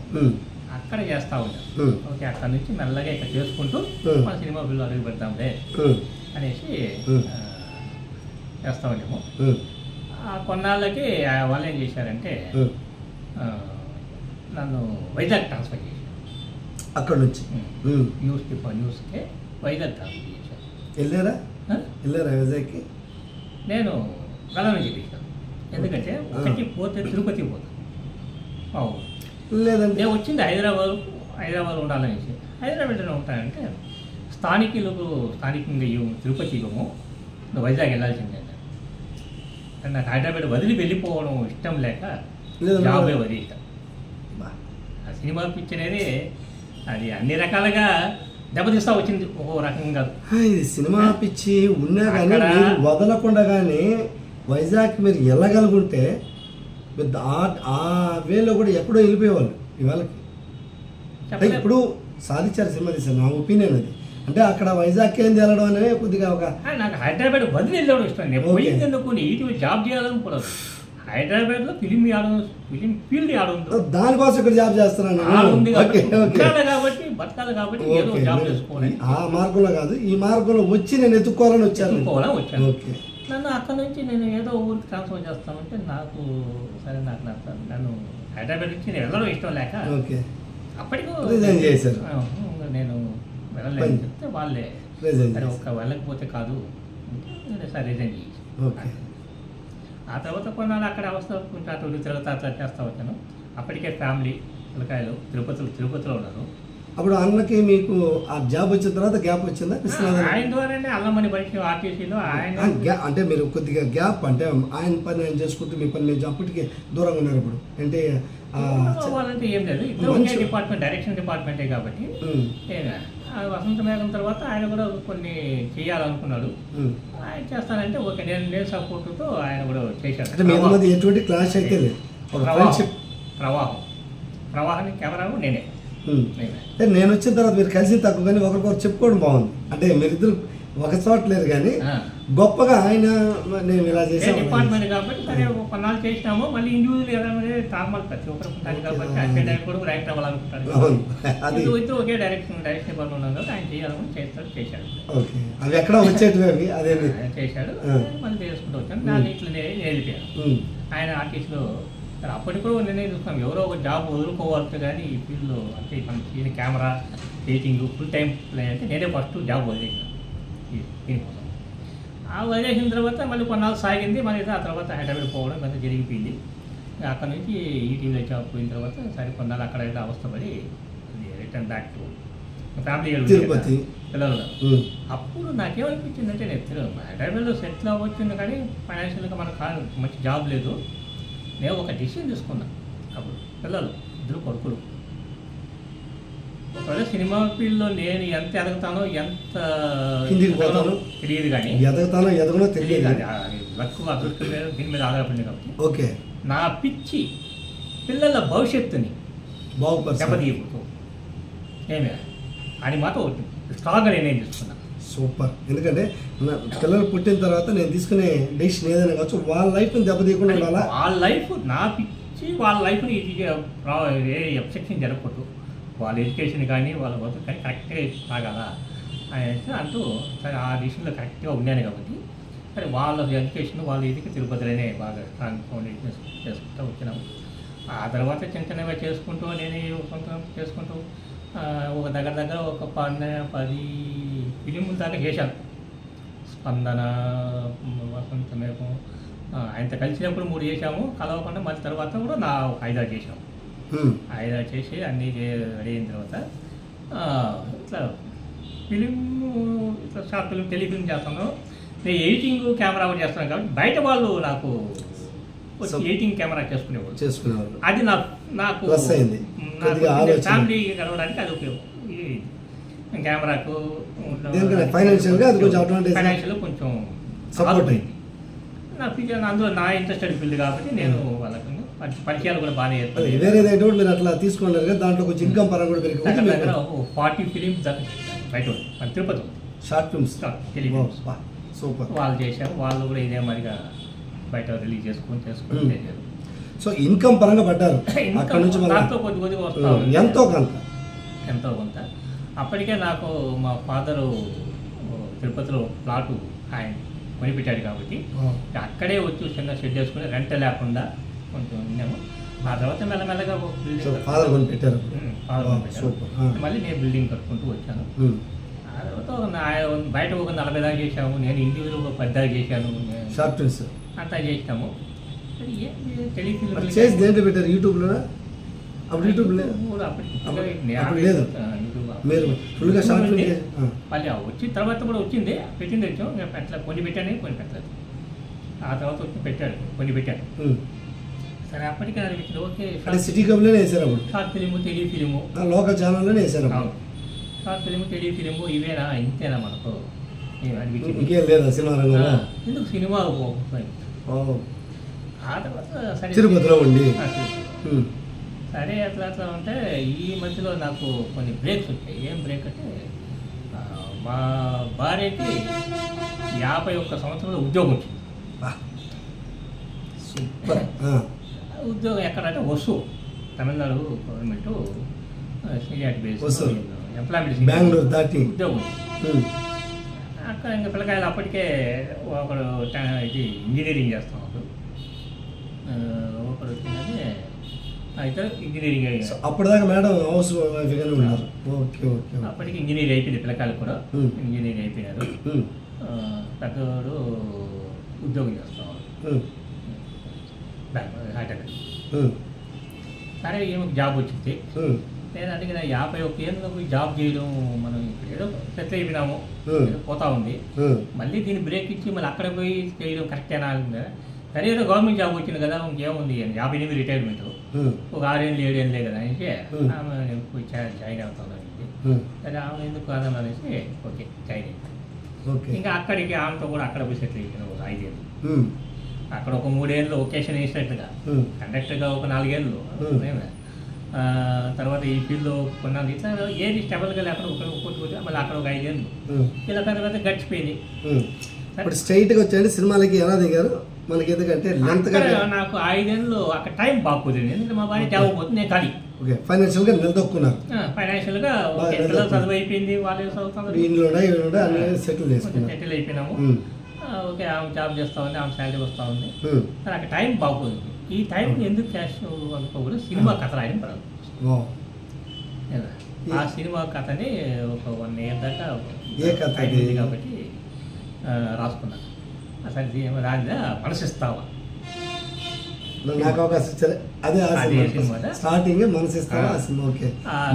అక్కడ చేస్తూ ఉన్నాం. ఓకే అక్కడ నుంచి మెల్లగా ఇక్కడ చేసుకుంటూ మన సినిమా బిల్లు అడుగు పెడతాంలే అనేసి చేస్తూ ఉన్నాము. కొన్నాళ్ళకి వాళ్ళు ఏం చేశారంటే నన్ను వైజాగ్ ట్రాన్స్ఫర్ చేశారు. అక్కడ నుంచి న్యూస్కి వైజాగ్ ట్రాన్స్ఫర్ చేశారు. వెళ్ళారా వైజాగ్కి? నేను కళ నుంచి చేశాను. ఎందుకంటే ఒకటి పోతే తిరుపతి పోతాను. లేదంటే నేను వచ్చింది హైదరాబాద్ ఉండాలనేసి. హైదరాబాద్లో ఉంటానంటే స్థానికంగా తిరుపతి ఇవ్వము, నువ్వు వైజాగ్ వెళ్ళాల్సిందే. నాకు హైదరాబాద్ వదిలి వెళ్ళిపోవడం ఇష్టం లేక జాబే వదిలేసాను. ఆ సినిమా పిచ్ అనేది అది అన్ని రకాలుగా దెబ్బతీస్తా వచ్చింది. ఒక్కో రకంగా సినిమా పిచ్చి ఉన్నా కానీ వదలకుండా కానీ వైజాగ్ మీరు వెళ్ళగలుగుంటే ఆ వేలో కూడా ఎక్కడో వెళ్ళిపోయేవాళ్ళు. ఇవాళకి ఇప్పుడు సాధించారు సినిమా తీశారు. నా ఒపీనియన్ అది. అంటే అక్కడ వైజాగ్కి ఏం వెళ్ళడం అనేది కొద్దిగా ఒక నాకు హైదరాబాద్ వదిలి వెళ్ళడం ఇష్టం. నేను పోయింది ఎందుకు ఈటీవీ జాబ్ చేయాలనుకోలేదు. హైదరాబాద్లో ఫిలిం ఫీల్డ్ ఆడుంది, దానికోసం ఇక్కడ జాబ్ చేస్తున్నాను కాబట్టి బతకాలి కాబట్టి ఏదో జాబ్ చేసుకోవాలి. ఆ మార్గంలో కాదు, ఈ మార్గంలో వచ్చి నేను ఎత్తుకోవాలని వచ్చాను. ఓకే. నన్ను అక్కడ నుంచి నేను ఏదో ఊరికి ట్రాన్స్ఫర్ చేస్తామంటే నాకు సరే నాకు నన్ను హైదరాబాద్ నుంచి నేను వెళ్ళడం ఇష్టం లేక అప్పటికి నేను వెళ్ళలేని చెప్తే వాళ్ళే సరే ఒక వెళ్ళకపోతే కాదు సరే రిజైన్ చేసి. ఆ తర్వాత కొన్నాళ్ళు అక్కడ అవస్థ కొంచెం అటు తిరుగుతా అట్లా చేస్తూ వచ్చాను. అప్పటికే ఫ్యామిలీ పిల్లకాయలు తిరుపతిలో ఉన్నారు. అప్పుడు అన్నకి మీకు ఆ జాబ్ వచ్చిన తర్వాత గ్యాప్ వచ్చిందా? ఆయన ద్వారానే అల్లమని బయట ఆర్టీసీలో ఆయన అంటే మీరు కొద్దిగా గ్యాప్ అంటే ఆయన పని ఆయన చేసుకుంటూ మీ పని నేను అప్పటికే దూరంగా ఉన్నారు. ఇప్పుడు అంటే వాళ్ళంటే ఏం లేదు, ఇద్దరు డిపార్ట్మెంట్ డైరెక్షన్ డిపార్ట్మెంటే కాబట్టి వసంత మేఘం తర్వాత ఆయన కూడా కొన్ని చేయాలనుకున్నాడు. ఆయన చేస్తానంటే ఓకే నేను సపోర్టుతో ఆయన కూడా చేశాడు. ఎటువంటి క్లాష్ అయితే లేదు, ప్రవాహానికి కెమెరా నేనే. నేను వచ్చిన తర్వాత మీరు కలిసి తక్కువ కానీ ఒకరికొకరు చెప్పుకోవడం బాగుంది. అంటే మీరిద్దరు ఒక చోట లేరు కానీ గొప్పగా ఆయన నేను ఇలా చేసాను డిపార్ట్మెంట్ కాబట్టి సరే కొన్నాళ్ళు చేసినాము. మళ్ళీ ఇండివిజువల్ నార్మల్ ప్రతి ఒక్కరు ఉంటారు కాబట్టి అదే డైరెక్టర్ కూడా డైరెక్ట్ అవ్వాలనుకుంటారు. ఇద్దరు ఒకే డైరెక్షన్ డిపార్ట్మెంట్ ఉన్నాం కాబట్టి ఆయన చేయాలని చేశాడు. అవి ఎక్కడ వచ్చేటివి అవి అదే చేశాడు. మళ్ళీ చేసుకుంటూ వచ్చాను. దాన్ని ఇట్లా వెళ్ళిపోయాను. ఆయన ఆర్టీసీలో అప్పటికి కూడా నేనే చూస్తాం ఎవరో ఒక జాబ్ వదులుకోవాలి కానీ ఈ ఫీల్డ్లో అంటే మన camera editing full time play అంటే నేనే ఫస్ట్ జాబ్ వదిలేసాను దీనికోసం. ఆ వదిలేసిన తర్వాత మళ్ళీ కొన్నాళ్ళు సాగింది. మళ్ళీ ఆ తర్వాత హైదరాబాద్ పోవడం కొంత జరిగిపోయింది. అక్కడ నుంచి ఈటీవీలో జాబ్ పోయిన తర్వాత సరే కొన్నాళ్ళు అక్కడ అవస్థపడి return back to family Tirupati పిల్లలు. అప్పుడు నాకేమనిపించిందంటే నేను హైదరాబాద్లో సెటిల్ అవ్వచ్చింది కానీ ఫైనాన్షియల్గా మనకు మంచి జాబ్ లేదు. నేను ఒక డిసిషన్ తీసుకున్నా. అప్పుడు పిల్లలు ఇద్దరు కొడుకులు. ఒకవేళ సినిమా ఫీల్డ్లో నేను ఎంత ఎదగతానో ఎంత తెలియదు కానీ తెలియదు కానీ లక్కు అదృష్టం మీద దీని మీద ఆధారపడింది కాబట్టి ఓకే నా పిచ్చి పిల్లల భవిష్యత్తుని దెబ్బతీయకూడదు ఏమే అని మాత్రం స్ట్రాంగ్గా నేనేం తీసుకున్నా. సూపర్. ఎందుకంటే పిల్లలు పుట్టిన తర్వాత నేను తీసుకునే డెసిషన్ ఏదైనా కావచ్చు వాళ్ళ లైఫ్ని దెబ్బతీయకుండా ఉండాలా. వాళ్ళ లైఫ్ నా పిచ్చి వాళ్ళ లైఫ్ని ఇది ఏ ఎబ్సెక్షన్ జరగకూడదు. వాళ్ళ ఎడ్యుకేషన్ కానీ వాళ్ళ బతుకు కానీ కరెక్ట్గా సాగాల అనేసి అంటూ సరే ఆ డిసిషన్లో కరెక్ట్గా ఉన్నాను కాబట్టి సరే వాళ్ళ ఎడ్యుకేషన్ వాళ్ళ ఇదికి తిరుపతిలోనే బాగా స్ట్రాంగ్ ఫౌండేషన్ చేసుకుంటూ వచ్చినాము. ఆ తర్వాత చిన్న చిన్నగా చేసుకుంటూ నేనే సొంతం చేసుకుంటూ ఒక దగ్గర ఒక 10 ఫిలిముల దాకా చేశాను. స్పందన, వసంత మేఘం ఆయనతో కలిసినప్పుడు 3 చేశాము. కలవకుండా మళ్ళీ తర్వాత కూడా నా 5 చేశాము. 5 చేసి అన్నీ రెడీ అయిన తర్వాత ఇట్లా ఫిలిం ఇట్లా షార్ట్ ఫిలిం టెలిఫిలిం చేస్తాను. నేను ఎడిటింగ్ కెమెరా కూడా చేస్తున్నాను కాబట్టి బయట వాళ్ళు నాకు ఎడిటింగ్ కెమెరా చేసుకునేవాళ్ళు. అది నాకు ఫ్యామిలీ కలవడానికి అది ఉపయోగం. కెమెరాకు ఫైనాన్షియల్ కొంచెం సపోర్ట్ అయింది. నా ఫీల్డ్ అందులో నా ఇంట్రెస్టెడ్ ఫీల్డ్ కాబట్టి నేను వాళ్ళకి పరిచయాలు కూడా బాగానే చేస్తాను. మీరు అట్లా తీసుకున్నారు కదా దాంట్లో కొంచెం ఇన్కమ్ పరంగా కూడా దగ్గర 40 ఫిలిమ్స్ బయట మన Tirupati short films telefilms super వాళ్ళు చేశారు. వాళ్ళు కూడా ఇదే మరిగా బయట రిలీజ్ చేసుకొని చేశారు. సో ఇన్కమ్ పరంగా పడ్డారు. దాంతో కొద్దిగా వస్తా ఎంతో కొంత. అప్పటికే నాకు మా ఫాదరు తిరుపతిలో ప్లాటు ఆయన కొనిపెట్టాడు కాబట్టి అక్కడే వచ్చి చిన్న షెడ్ చేసుకుని రెంట్ లేకుండా కొంచెం ఉన్నాము. ఆ తర్వాత మెల్లమెల్లగా ఫాదర్ కొనిపెట్టారు. మళ్ళీ నేను బిల్డింగ్ కట్టుకుంటూ వచ్చాను. ఆ తర్వాత బయట ఒక 40 దాకా చేసాము. నేను ఇండివిజువల్ ఒక 10 దాకా చేశాను. షార్ట్ ఫిల్మ్స్ అంతా చేసినాము. పెట్టారు యూట్యూబ్లో. అప్పుడు యూట్యూబ్ లేదు, మీరు ఫుల్గా షార్ట్ ఫిల్మ్ మళ్ళీ వచ్చిన తర్వాత కూడా వచ్చింది పెట్టింది వచ్చాం. కొన్ని పెట్టాను కొన్ని పెట్టలేదు. ఆ తర్వాత వచ్చి పెట్టాను. సరే అప్పటికే అనిపించింది ఓకే సిటీ క్లబ్లోనే వేసారు. అప్పుడు షార్ట్ ఫిలిము టెలిఫిలిము లోకల్ ఛానల్లోనే వేసారు. షార్ట్ ఫిలిము టెలిఫిలిము ఇవేనా ఇంతేనా మనకు అనిపించింది. ఇంకేం లేదా సినిమా రంగంలో? ఎందుకు సినిమా ఆ తర్వాత సరే తిరుపతిలో ఉండి సరే అట్లా ఉంటే ఈ మధ్యలో నాకు కొన్ని బ్రేక్స్ వచ్చాయి. ఏం బ్రేక్ అంటే మా భార్యకి 51 సంవత్సరాల ఉద్యోగం వచ్చింది. సూపర్. ఉద్యోగం ఎక్కడంటే Vasu Tamil Nadu government seniority base employment Bengaluru దాటి ఉద్యోగం. అక్కడ ఇంకా పిల్లకాయలు అప్పటికే ఒకడు ఇది ఇంజనీరింగ్ చేస్తాం, ఒకడు వచ్చిందని అయితే ఇంజనీరింగ్ అప్పటిదాకా మేడం హౌస్ వైఫ్గానే ఉన్నారు. Okay okay. అప్పటికి ఇంజనీర్ అయిపోయింది, పిల్లకాయలు కూడా ఇంజనీర్ అయిపోయినారు. పెద్దవాడు ఉద్యోగం చేస్తాం హైటెక్. సరే ఈమెకు జాబ్ వచ్చింది. నేను అడిగిన 51 ఏళ్ళలో పోయి జాబ్ చేయడం, మనం ఇప్పుడు ఏదో సెటిల్ అయిపోయినాము, పోతా ఉంది, మళ్ళీ దీన్ని బ్రేక్ ఇచ్చి మళ్ళీ అక్కడ పోయి చేయడం కరెక్టేనా? సరే ఏదో గవర్నమెంట్ జాబ్ వచ్చింది కదా, ఇంకేముంది, 58 రిటైర్మెంట్, ఒక 6 ఏళ్ళు 7 ఏళ్ళే కదా అనేసి ఆమె పోయి జాయిన్ అవుతాను. సరే ఆమె ఎందుకు కాదని అనేసి ఓకే జాయిన్ అయిపోయింది. ఇంకా అక్కడికి ఆమెతో కూడా అక్కడ పోయి సెటిల్ అయిపోయినా ఒక 5 ఏళ్ళు, అక్కడ ఒక 3 ఏళ్ళు ఒకేషన్ వేసినట్టుగా, కండక్టర్గా ఒక 4 ఏళ్ళు, తర్వాత ఈ ఫీల్డ్లో కొన్నాను. ఇట్లా ఏది స్టెబుల్గా లేకుండా ఒకటి మళ్ళీ అక్కడ ఒక 5 ఏళ్ళు, ఇలా తర్వాత గడిచిపోయింది. ఇప్పుడు స్ట్రైట్గా వచ్చాయండి సినిమాలకి ఎలా దిగారు మనకి? ఎందుకంటే నాకు 5 ఏళ్ళు అక్కడ టైం బాగుపోతుంది, ఎందుకంటే మా భార్య జాబ్ పోతుంది, నేను ఖాళీ. ఓకే, ఫైనాన్షియల్గా నిలదొక్కున్నారు. ఫైనాన్షియల్గా పిల్లలు చదువు అయిపోయింది, వాళ్ళు సెటిల్ అయిపోయినాము. ఓకే, ఆమె జాబ్ చేస్తా ఉంది, ఆమె శాలరీ వస్తూ ఉంది, అక్కడ టైం బాగుపోతుంది. ఈ టైం ఎందుకు క్యాష్ అనుకోకూడదు, సినిమా కథ రాయడం పడదు. ఆ సినిమా కథని ఒక 1 ఇయర్ దాకా కాబట్టి రాసుకున్నాను. అసలు రాజా మనసిస్తావా, నాకు అవకాశం ఇచ్చారు. అదే స్టార్టింగ్ మనసిస్తావా సినిమా. ఓకే,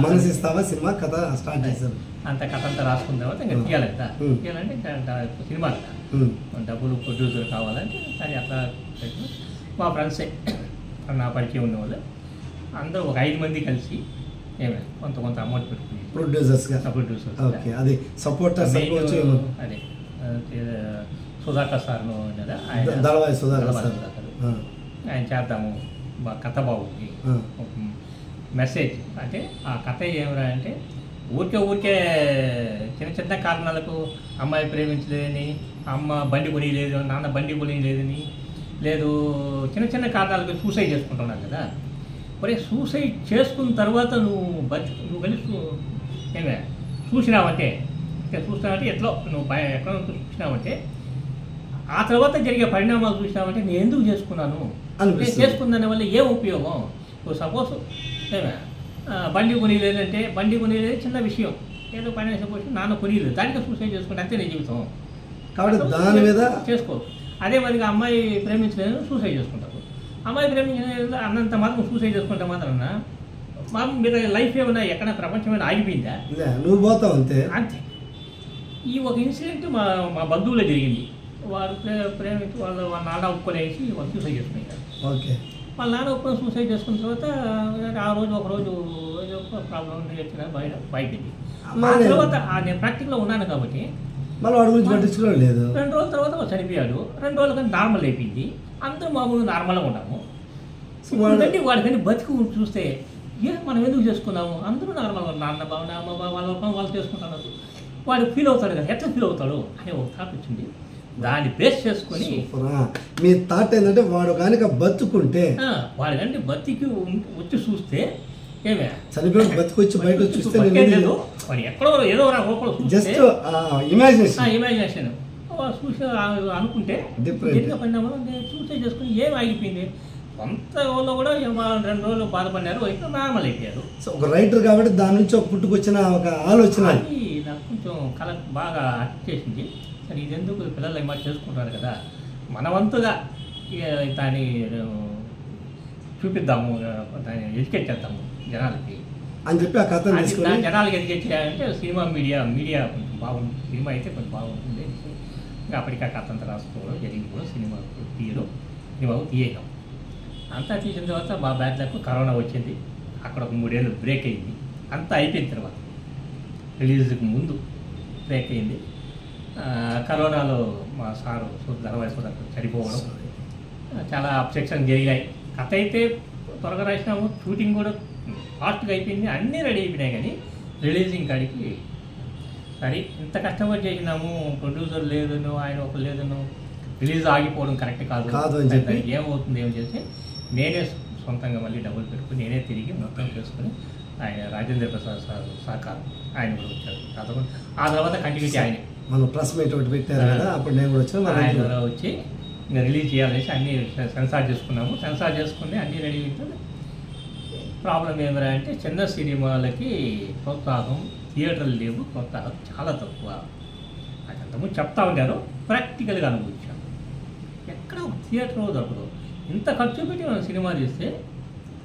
మనసిస్తావా సినిమా కథ స్టార్ట్ చేశారు. అంత కథ అంతా రాసుకున్న తర్వాత ఇంకా తీయాలి కదా, తీయాలంటే సినిమా కదా, డబ్బులు ప్రొడ్యూసర్ కావాలంటే సరే అట్లా మా ఫ్రెండ్సే నా పరిచయం ఉన్నవాళ్ళు అందరూ ఒక 5 మంది కలిసి ఏమైనా కొంత అమౌంట్ పెట్టుకుని ప్రొడ్యూసర్స్ అది సపోర్టర్స్ అదే సుధాకర్ సార్ కదా, ఆయన చేద్దాము, కథ బాగుంది, మెసేజ్ అంటే ఆ కథ ఏమిరా అంటే ఊరికే చిన్న కారణాలకు అమ్మాయి ప్రేమించలేదని, అమ్మ బండి కొనియలేదు, నాన్న బండి కొనియలేదని, లేదు చిన్న కారణాలకు సూసైడ్ చేసుకుంటున్నాను కదా. మరి సూసైడ్ చేసుకున్న తర్వాత నువ్వు వెళ్ళి ఏమే చూసినావంటే ఎట్లా నువ్వు ఎక్కడ చూసినావంటే ఆ తర్వాత జరిగే పరిణామాలు చూసినామంటే నేను ఎందుకు చేసుకున్నాను, నేను చేసుకున్న వల్ల ఏం ఉపయోగం? సపోజ్ ఏమే బండి కొనిలేదంటే బండి కొనిలేదు చిన్న విషయం, ఏదో ఫైనాన్షియల్ పొజిషన్ నాన్న కొనిలేదు, దానికి సూసైడ్ చేసుకుంటే అంతే నేను జీవితం కాబట్టి దాని మీద చేసుకో. అదే మరిగా అమ్మాయి ప్రేమించలేదు సూసైడ్ చేసుకుంటారు, అమ్మాయి ప్రేమించలేదు అన్నంత మాత్రం సూసైడ్ చేసుకుంటే మాత్రం మా మీద లైఫ్ ఏమన్నా ఎక్కడ ప్రపంచమైనా ఆగిపోయిందా? నువ్వు పోతావు అంతే. అంతే. ఈ ఒక ఇన్సిడెంట్ మా బంధువులో జరిగింది. వారు ప్రేమించి వాళ్ళ నాన్న ఒప్పుకొనేసి వాళ్ళు సూసైడ్ చేసుకున్నారు. ఓకే, వాళ్ళ నాన్న ఒప్పుకొని సూసైడ్ చేసుకున్న తర్వాత ఆ రోజు ఒకరోజు ప్రాబ్లం వచ్చిన బయటింది. ఆ తర్వాత నేను ప్రాక్టికల్లో ఉన్నాను కాబట్టి మళ్ళీ వాడి గురించి పట్టించుకోవడం లేదు. 2 రోజుల తర్వాత వాడు చనిపోయాడు. 2 రోజుల కానీ నార్మల్ అయిపోయింది, అందరూ మామూలుగా నార్మల్గా ఉన్నాము. వాడికని బతికి చూస్తే మనం ఎందుకు చేసుకున్నాము, అందరూ నార్మల్గా నాన్న బాగున్నా అమ్మ వాళ్ళు చేసుకుంటున్నారు, వాడు ఫీల్ అవుతాడు కదా, ఎట్లా ఫీల్ అవుతాడు అనే ఒక థాట్ వచ్చింది. దాన్ని బేస్ చేసుకొని మీ థాట్ ఏంటంటే వాడు కనుక బతుకుంటే వాడు కంటే బతికి వచ్చి చూస్తే ఏమే చనిపోయి బతికొచ్చి బయట చూస్తే వాడు ఎక్కడో ఏదో జస్ట్ ఇమాజినేషన్ చూసి అనుకుంటే పరిణామం సూసైడ్ చేసుకుని ఏం ఆగిపోయింది. కొంత వాళ్ళు కూడా 2 రోజులు బాధపడినారు, అయితే నార్మల్ అయిపోయారు. సో ఒక రైటర్ కాబట్టి దాని నుంచి ఒక పుట్టుకొచ్చిన ఒక ఆలోచన అది నాకు కొంచెం కళ బాగా అర్థం చేసింది. సరే ఇది ఎందుకు పిల్లలు ఏమో చేసుకుంటారు కదా, మన వంతుగా దాన్ని చూపిద్దాము, దాన్ని ఎడ్యుకేట్ చేద్దాము జనాలకి అని చెప్పి ఆ కథ జనాలకి ఎడ్యుకేట్ చేయాలంటే సినిమా మీడియా కొంచెం బాగుంటుంది, సినిమా అయితే కొంచెం బాగుంటుంది. ఇంకా అప్పటికి ఆ కథ అంతా రాసుకోవడం జరిగింది కూడా, సినిమాకు తీయడం అంతా తీసిన తర్వాత మా బ్యాచ్లకు కరోనా వచ్చింది. అక్కడ ఒక 3 ఏళ్ళు బ్రేక్ అయింది. అంతా అయిపోయిన తర్వాత రిలీజ్కి ముందు బ్రేక్ అయింది. కరోనాలో మా సారు ధనవయసు చనిపోవడం, చాలా అబ్జెక్షన్ జరిగాయి. కథ అయితే త్వరగా రాసినాము, షూటింగ్ కూడా ఫాస్ట్గా అయిపోయింది, అన్నీ రెడీ అయిపోయినాయి. కానీ రిలీజింగ్ కాడికి సరే ఇంత కష్టపడి చేసినాము, ప్రొడ్యూసర్ లేదను ఆయన ఒక లేదను, రిలీజ్ ఆగిపోవడం కరెక్ట్ కాదు అని చెప్పి ఏమవుతుంది ఏం చేసి నేనే సొంతంగా మళ్ళీ డబ్బులు పెట్టుకుని నేనే తిరిగి మొత్తం చేసుకుని ఆయన రాజేంద్ర ప్రసాద్ సార్ సహకారం ఆయన కూడా వచ్చారు. ఆ తర్వాత కంటిన్యూటీ ఆయన మనం ప్రెస్ మీట్ ఒకటి పెట్టారు కదా, అప్పుడు నేను కూడా వచ్చాను. ఆయన ద్వారా వచ్చి ఇంకా రిలీజ్ చేయాలనేసి అన్నీ సెన్సార్ చేసుకున్నాము. సెన్సార్ చేసుకుని అన్నీ రెడీ అయితే ప్రాబ్లం ఏమరా అంటే చిన్న సినిమాలకి ప్రోత్సాహం, థియేటర్లు లేవు, ప్రోత్సాహం చాలా తక్కువ. అది అంతకుముందు చెప్తా ఉంటారు, ప్రాక్టికల్గా అనుభవించాను. ఎక్కడ ఒక థియేటర్ దొరకదు. ఇంత ఖర్చు పెట్టి మనం సినిమా తీస్తే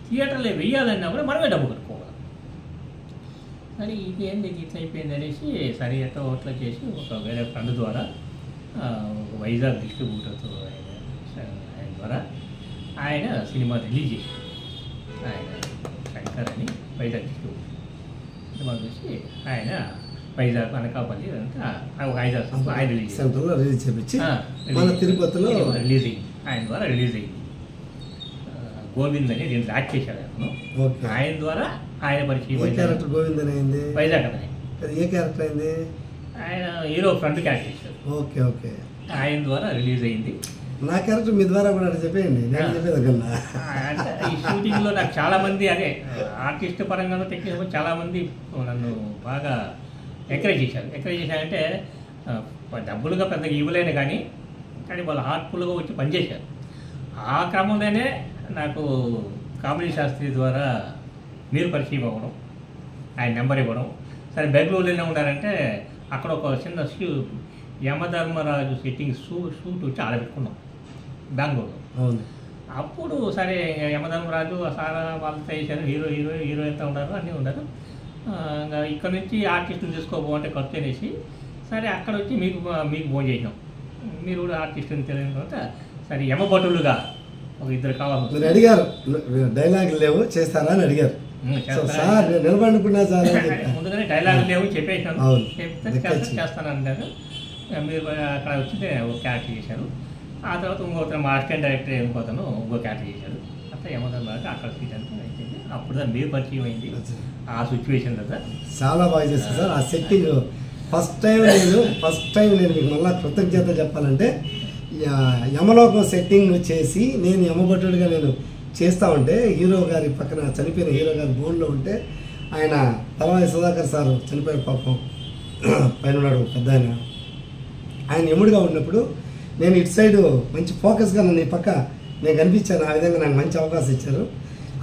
థియేటర్లో వెయ్యాలన్నా కూడా మనమే డబ్బు కట్టుకోవాలి. సరే ఇదేంది ఇట్లా అయిపోయింది అనేసి సరే ఎట్లా ఓట్లా చేసి ఒక వేరే ఫ్రెండ్ ద్వారా వైజాగ్ డిస్ట్రిబ్యూటర్తో ఆయన ద్వారా ఆయన సినిమా రిలీజ్ చేశారు. ఆయన శంకర్ అని వైజాగ్ డిస్ట్రిబ్యూటర్ సినిమా చూసి ఆయన వైజాగ్ అనకాపల్లి అంతా 5 సంవత్సరాలు ఆయన రిలీజ్ చేయించి మన తిరుపతిలో రిలీజ్ అయింది. ఆయన ద్వారా రిలీజ్ అయింది. గోవింద్ అని దీంట్లో యాక్ట్ చేశాడు అతను. ఆయన ద్వారా ఆయన పరిచయం. క్యారెక్టర్ గోవింద్ అని అయింది వైజాగ్ అతనే. ఏ క్యారెక్టర్ అయింది? ఆయన హీరో ఫ్రెండ్కి యాక్ట్ చేశాడు. Okay okay. ఆయన ద్వారా రిలీజ్ అయింది. నా క్యారెక్టర్ మీ ద్వారా కూడా చెప్పేయండి, నేను చెప్పేది కన్నా. అంటే ఈ షూటింగ్లో నాకు చాలామంది అదే ఆర్టిస్ట్ పరంగానూ టెక్నికల్ చాలామంది నన్ను బాగా ఎంకరేజ్ చేశారంటే డబ్బులుగా పెద్దగా ఇవ్వలేను కానీ వాళ్ళు హార్ట్ఫుల్గా వచ్చి పనిచేశారు. ఆ క్రమంలోనే నాకు కామెడీ శాస్త్రి ద్వారా మీరు పరిచయం అవ్వడం, ఆయన నెంబర్ ఇవ్వడం. సరే బెంగళూరులోనే ఉన్నారంటే అక్కడ ఒక చిన్న యమధర్మరాజు సెట్టింగ్ షూట్ వచ్చి ఆడబెట్టుకున్నాం బెంగళూరులో. అప్పుడు సరే యమధర్మరాజు సారా వాళ్ళతో వేసారు, హీరో ఎంత ఉన్నారు అన్నీ ఉన్నారు. ఇంకా ఇక్కడ నుంచి ఆర్టిస్టులు తీసుకోబోంటే ఖర్చు అనేసి సరే అక్కడ వచ్చి మీకు ఫోన్ చేసినాం. మీరు కూడా ఆర్టిస్టుని తెలియని తర్వాత సరే యమభటులుగా ఒక 2 కావాలి. మీరు అడిగారు డైలాగులు లేవు చేస్తారా అని అడిగారు. సార్ నిలబడుకున్నా సార్ ముందుగానే డైలాగులు లేవు చెప్పేసాను. చెప్తే చేస్తానంటారు. మీరు అక్కడ వచ్చితే ఒక క్యారెక్టర్ చేశారు. ఆ తర్వాత ఇంకొకరు మా అసిస్టెంట్ డైరెక్టర్ ఇంకోతను ఇంకో క్యారెక్టర్ చేశారు. అట్లా యమధర్మరాజు అక్కడ సీట్ అంతా అయిపోయింది. అప్పుడు దాన్ని మీరు పరిచయం అయింది ఆ సిచ్యువేషన్ కదా. చాలా బాగా చేస్తారు సార్. ఆ సెట్టింగ్ ఫస్ట్ టైం నేను మీకు మళ్ళీ కృతజ్ఞతలు చెప్పాలంటే యమలోకం సెట్టింగ్ చేసి నేను యమభటుడిగా నేను చేస్తూ ఉంటే హీరో గారి పక్కన చనిపోయిన హీరో గారి బోన్లో ఉంటే ఆయన తలవాయి సుధాకర్ సార్ చనిపోయిన పాపం పైన ఉన్నాడు పెద్ద ఆయన యముడిగా ఉన్నప్పుడు నేను ఇటు సైడు మంచి ఫోకస్గా నన్ను ఈ పక్క నేను కనిపించాను. ఆ విధంగా నాకు మంచి అవకాశం ఇచ్చారు.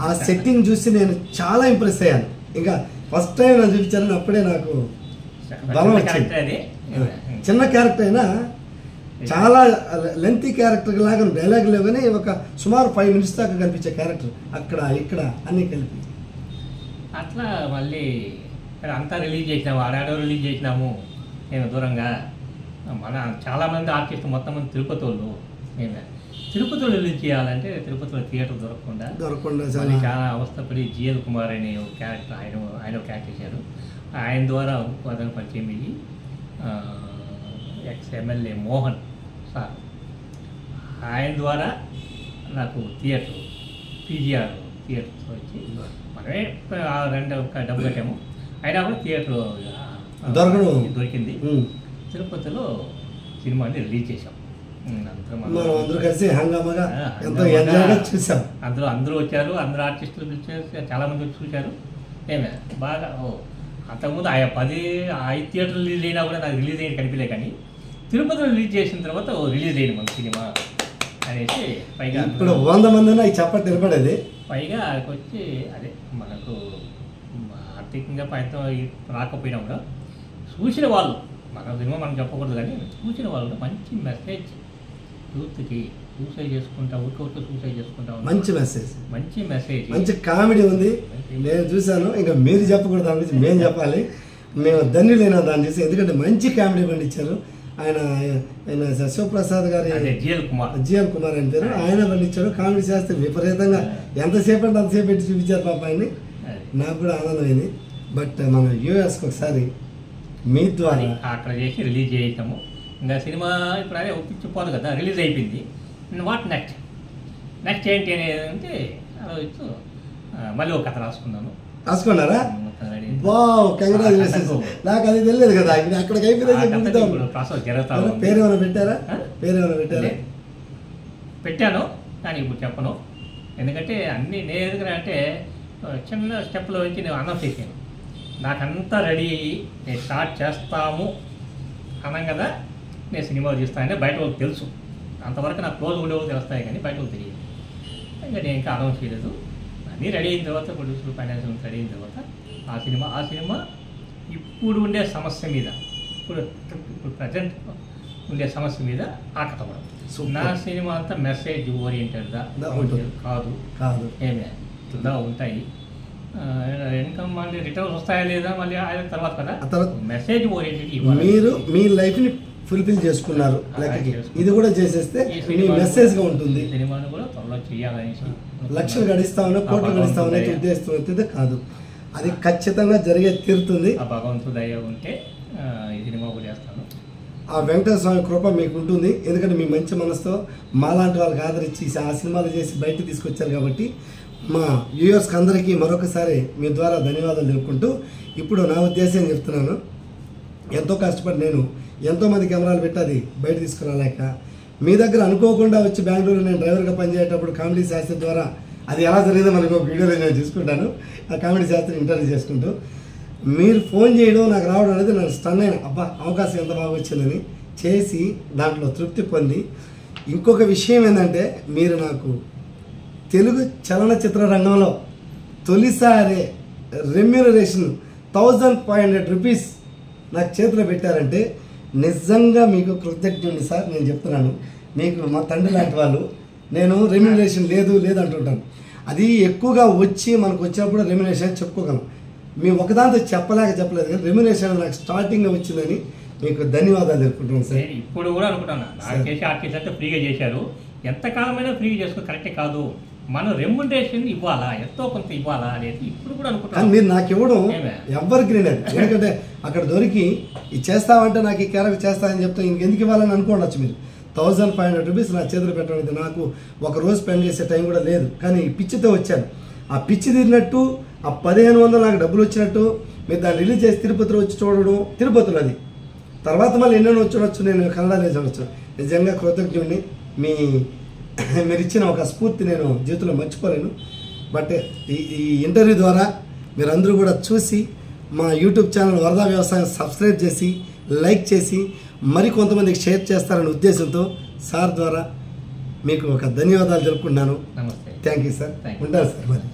ఆ సెట్టింగ్ చూసి నేను చాలా ఇంప్రెస్ అయ్యాను. ఇంకా ఫస్ట్ టైం నన్ను చూపించారని అప్పుడే నాకు బలం వచ్చింది. చిన్న క్యారెక్టర్ అయినా చాలా లెంతీ క్యారెక్టర్ లాగా డైలాగ్ లేవు కానీ ఒక సుమారు 5 minutes దాకా కనిపించే క్యారెక్టర్ అక్కడ ఇక్కడ అన్నీ కలిపి అట్లా మళ్ళీ అంతా రిలీజ్ చేసినాము. ఆడాడో రిలీజ్ చేసినాము. నేను దూరంగా మన చాలామంది ఆర్టిస్ట్ మొత్తం మంది తిరుపతి వాళ్ళు. తిరుపతిలో రిలీజ్ చేయాలంటే తిరుపతిలో థియేటర్ దొరకకుండా చాలా అవస్థపడి జిఎల్ కుమార్ అనే ఒక క్యారెక్టర్ ఆయన ఒక క్యారెక్టర్ చేశారు. ఆయన ద్వారా అతను పరిచయం అయ్యి ఎక్స్-ఎమ్మెల్యే మోహన్ సార్ ఆయన ద్వారా నాకు థియేటర్ పీజీఆర్ థియేటర్స్ వచ్చి మనమే 2 డబ్బు కట్టాము. అయినా కూడా థియేటర్ దొరికింది. తిరుపతిలో సినిమాని రిలీజ్ చేశాం. అందరూ కలిసి హంగామాగా చూసాం. అందరూ వచ్చారు, అందరూ ఆర్టిస్టులు చాలామంది వచ్చి చూశారు. బాగా అంతకుముందు 5 థియేటర్లు రిలీజ్ అయినా కూడా నాకు రిలీజ్ అయ్యి కనిపించలే కానీ తిరుపతిలో రిలీజ్ చేసిన తర్వాత రిలీజ్ అయ్యింది మన సినిమా అనేసి పైగా ఇప్పుడు 100 మంది చెప్పట్టు నిలబడేది. పైగా అక్కడికి వచ్చి అదే మనకు ఆర్థికంగా పైతో రాకపోయినా కూడా చూసిన వాళ్ళు మన సినిమా మనం చెప్పకూడదు కానీ చూసిన వాళ్ళు మంచి మెసేజ్ యూత్కి సూసైడ్ చేసుకుంటా ఊరికొట్టు సూసైడ్ చేసుకుంటా మంచి మెసేజ్ మంచి కామెడీ ఉంది. నేను చూశాను. ఇంకా మీరు చెప్పకూడదు దాని గురించి మేము చెప్పాలి. మేము ధన్యులైన దాన్ని చూసి, ఎందుకంటే మంచి కామెడీ పండించారు. ఆయన శివప్రసాద్ గారి జిఎల్ కుమార్ అని పేరు. ఆయన పండించారు. కామెడీ చేస్తే విపరీతంగా ఎంతసేపు అంటే అంతసేపు పెట్టి చూపించారు పాప ఆయన్ని. నాకు కూడా ఆనందమైంది. బట్ మన వ్యూవర్స్కి ఒకసారి మీ ద్వారా అక్కడ చేసి రిలీజ్ చేసాము. ఇంకా సినిమా ఇప్పుడు అదే ఒప్పించిపోదు కదా, రిలీజ్ అయిపోయింది. వాట్ నెక్స్ట్ ఏంటి అనేది అంటే ఆలోచిస్తూ మళ్ళీ ఒక కథ రాసుకున్నారా? Wow, congratulations. నాకు అది తెలియదు కదా. అక్కడికి అయిపోయింది. పేరేమైనా పెట్టారా? పెట్టాను కానీ ఇప్పుడు చెప్పను. ఎందుకంటే అన్నీ నేను అంటే చిన్న స్టెప్లో నుంచి నేను అనౌన్స్ చేశాను. నాకంతా రెడీ అయ్యి నేను స్టార్ట్ చేస్తాము అనం కదా నేను సినిమా తీస్తానని బయట వాళ్ళకి తెలుసు. అంతవరకు నాకు క్లోజ్ ఉండేవాళ్ళు తెలుస్తాయి కానీ బయట వాళ్ళు తెలియదు. ఇంకా నేను ఇంకా అనౌన్స్ చేయలేదు. అన్నీ రెడీ అయిన తర్వాత ప్రొడ్యూసర్ ఫైనాన్షియల్ రెడీ అయిన తర్వాత ఆ సినిమా ఇప్పుడు ఉండే సమస్య మీద ఇప్పుడు ప్రజెంట్ ఉండే సమస్య మీద ఆకటపడం. నా సినిమా అంతా మెసేజ్ ఓరియంటెడ్గా కాదు ఏమే ఇలా ఉంటాయి. ఇన్కమ్ మళ్ళీ రిటర్న్స్ వస్తాయా లేదా మళ్ళీ ఆయన తర్వాత కదా మెసేజ్ ఓరియంటెడ్. మీరు మీ లైఫ్ని ఫుల్ఫిల్ చేసుకున్నారు, ఇది కూడా చేసేస్తే మీ మెసేజ్గా ఉంటుంది. సినిమాను కూడా త్వరలో చేయాలనేసి లక్షలు గడిస్తామనో కోట్లు గడిస్తామనే ఉద్దేశంతో కాదు, అది ఖచ్చితంగా జరిగే తీరుతుంది. ఆ భగవంతుడు దయ ఉంటే ఈ సినిమా కూడా చేస్తాను. ఆ వెంకటేశ్వర స్వామి కృప మీకు ఉంటుంది. ఎందుకంటే మీ మంచి మనసుతో మాలాంటి వాళ్ళకి ఆదరించి ఆ సినిమాలు చేసి బయటకు తీసుకొచ్చారు కాబట్టి మా వ్యూయర్స్కి అందరికీ మరొకసారి మీ ద్వారా ధన్యవాదాలు తెలుపుకుంటూ ఇప్పుడు నా ఉద్దేశం చెప్తున్నాను. ఎంతో కష్టపడి నేను ఎంతోమంది కెమెరాలు పెట్టి అది బయట తీసుకురాలేక మీ దగ్గర అనుకోకుండా వచ్చి బెంగళూరు నేను డ్రైవర్గా పనిచేసేటప్పుడు కామెడీ శాస్త్రి ద్వారా అది ఎలా జరిగిందో మనకు ఒక వీడియోలో నేను చూసుకుంటాను. ఆ కామెడీ శాస్త్రి ఇంటర్వ్యూ చేసుకుంటూ మీరు ఫోన్ చేయడం నాకు రావడం అనేది నాకు స్టన్ అయిన అబ్బా అవకాశం ఎంత బాగా వచ్చిందని చేసి దాంట్లో తృప్తి పొంది. ఇంకొక విషయం ఏంటంటే మీరు నాకు తెలుగు చలనచిత్ర రంగంలో తొలిసారి రెమ్యూనరేషన్ 1500 రూపీస్ నాకు చేతిలో పెట్టారంటే నిజంగా మీకు కృతజ్ఞుడిని సార్. నేను చెప్తున్నాను, మీకు మా తండ్రి లాంటి వాళ్ళు. నేను రెమ్యూనరేషన్ లేదు అంటుంటాను. అది ఎక్కువగా వచ్చి మనకు వచ్చినప్పుడు రెమ్యూనరేషన్ చెప్పుకోగలం. మీ ఒకదాంతో చెప్పలేదు కానీ రెమ్యూనరేషన్ నాకు స్టార్టింగ్లో వచ్చిందని మీకు ధన్యవాదాలు తెలుపుకుంటున్నాను సార్. ఇప్పుడు కూడా అనుకుంటున్నాను నాకు చేసి ఆర్టిస్ట్ అంటే ఫ్రీగా చేశారు. ఎంతకాలమైనా ఫ్రీగా చేసుకో కరెక్టే కాదు. మనం రెమ్యూనరేషన్ ఇవ్వాలా, ఎంతో కొంత ఇవ్వాలా అనేది ఇప్పుడు కూడా అనుకుంటాను. మీరు నాకు ఇవ్వడం ఎవరికి లేదు. ఎందుకంటే అక్కడ దొరికి ఇది చేస్తామంటే నాకు ఈ క్యారెక్టర్ చేస్తానని చెప్తే ఇంకెందుకు ఇవ్వాలని అనుకోండొచ్చు మీరు. 1500 రూపీస్ నా చేతులు పెట్టడం నాకు ఒక రోజు స్పెండ్ చేసే టైం కూడా లేదు. కానీ పిచ్చితో వచ్చాను. ఆ పిచ్చి తీరినట్టు ఆ 1500 నాకు డబ్బులు వచ్చినట్టు మీరు దాన్ని రిలీజ్ చేసి తిరుపతిలో వచ్చి చూడడం. తిరుపతిలో అది తర్వాత మళ్ళీ ఎన్నెన్నో వచ్చి నేను కన్నడలో చూడవచ్చు. నిజంగా కృతజ్ఞుడిని. మీరు ఇచ్చిన ఒక స్ఫూర్తి నేను జీవితంలో మర్చిపోలేను. బట్ ఈ ఇంటర్వ్యూ ద్వారా మీరందరూ కూడా చూసి మా యూట్యూబ్ ఛానల్ వరదా వ్యవసాయం సబ్స్క్రైబ్ చేసి లైక్ చేసి మరి కొంతమందికి షేర్ చేస్తారనే ఉద్దేశంతో సార్ ద్వారా మీకు ఒక ధన్యవాదాలు తెలుపుకుంటున్నాను. నమస్తే. Thank you sir. ఉంటాను సార్ మరి.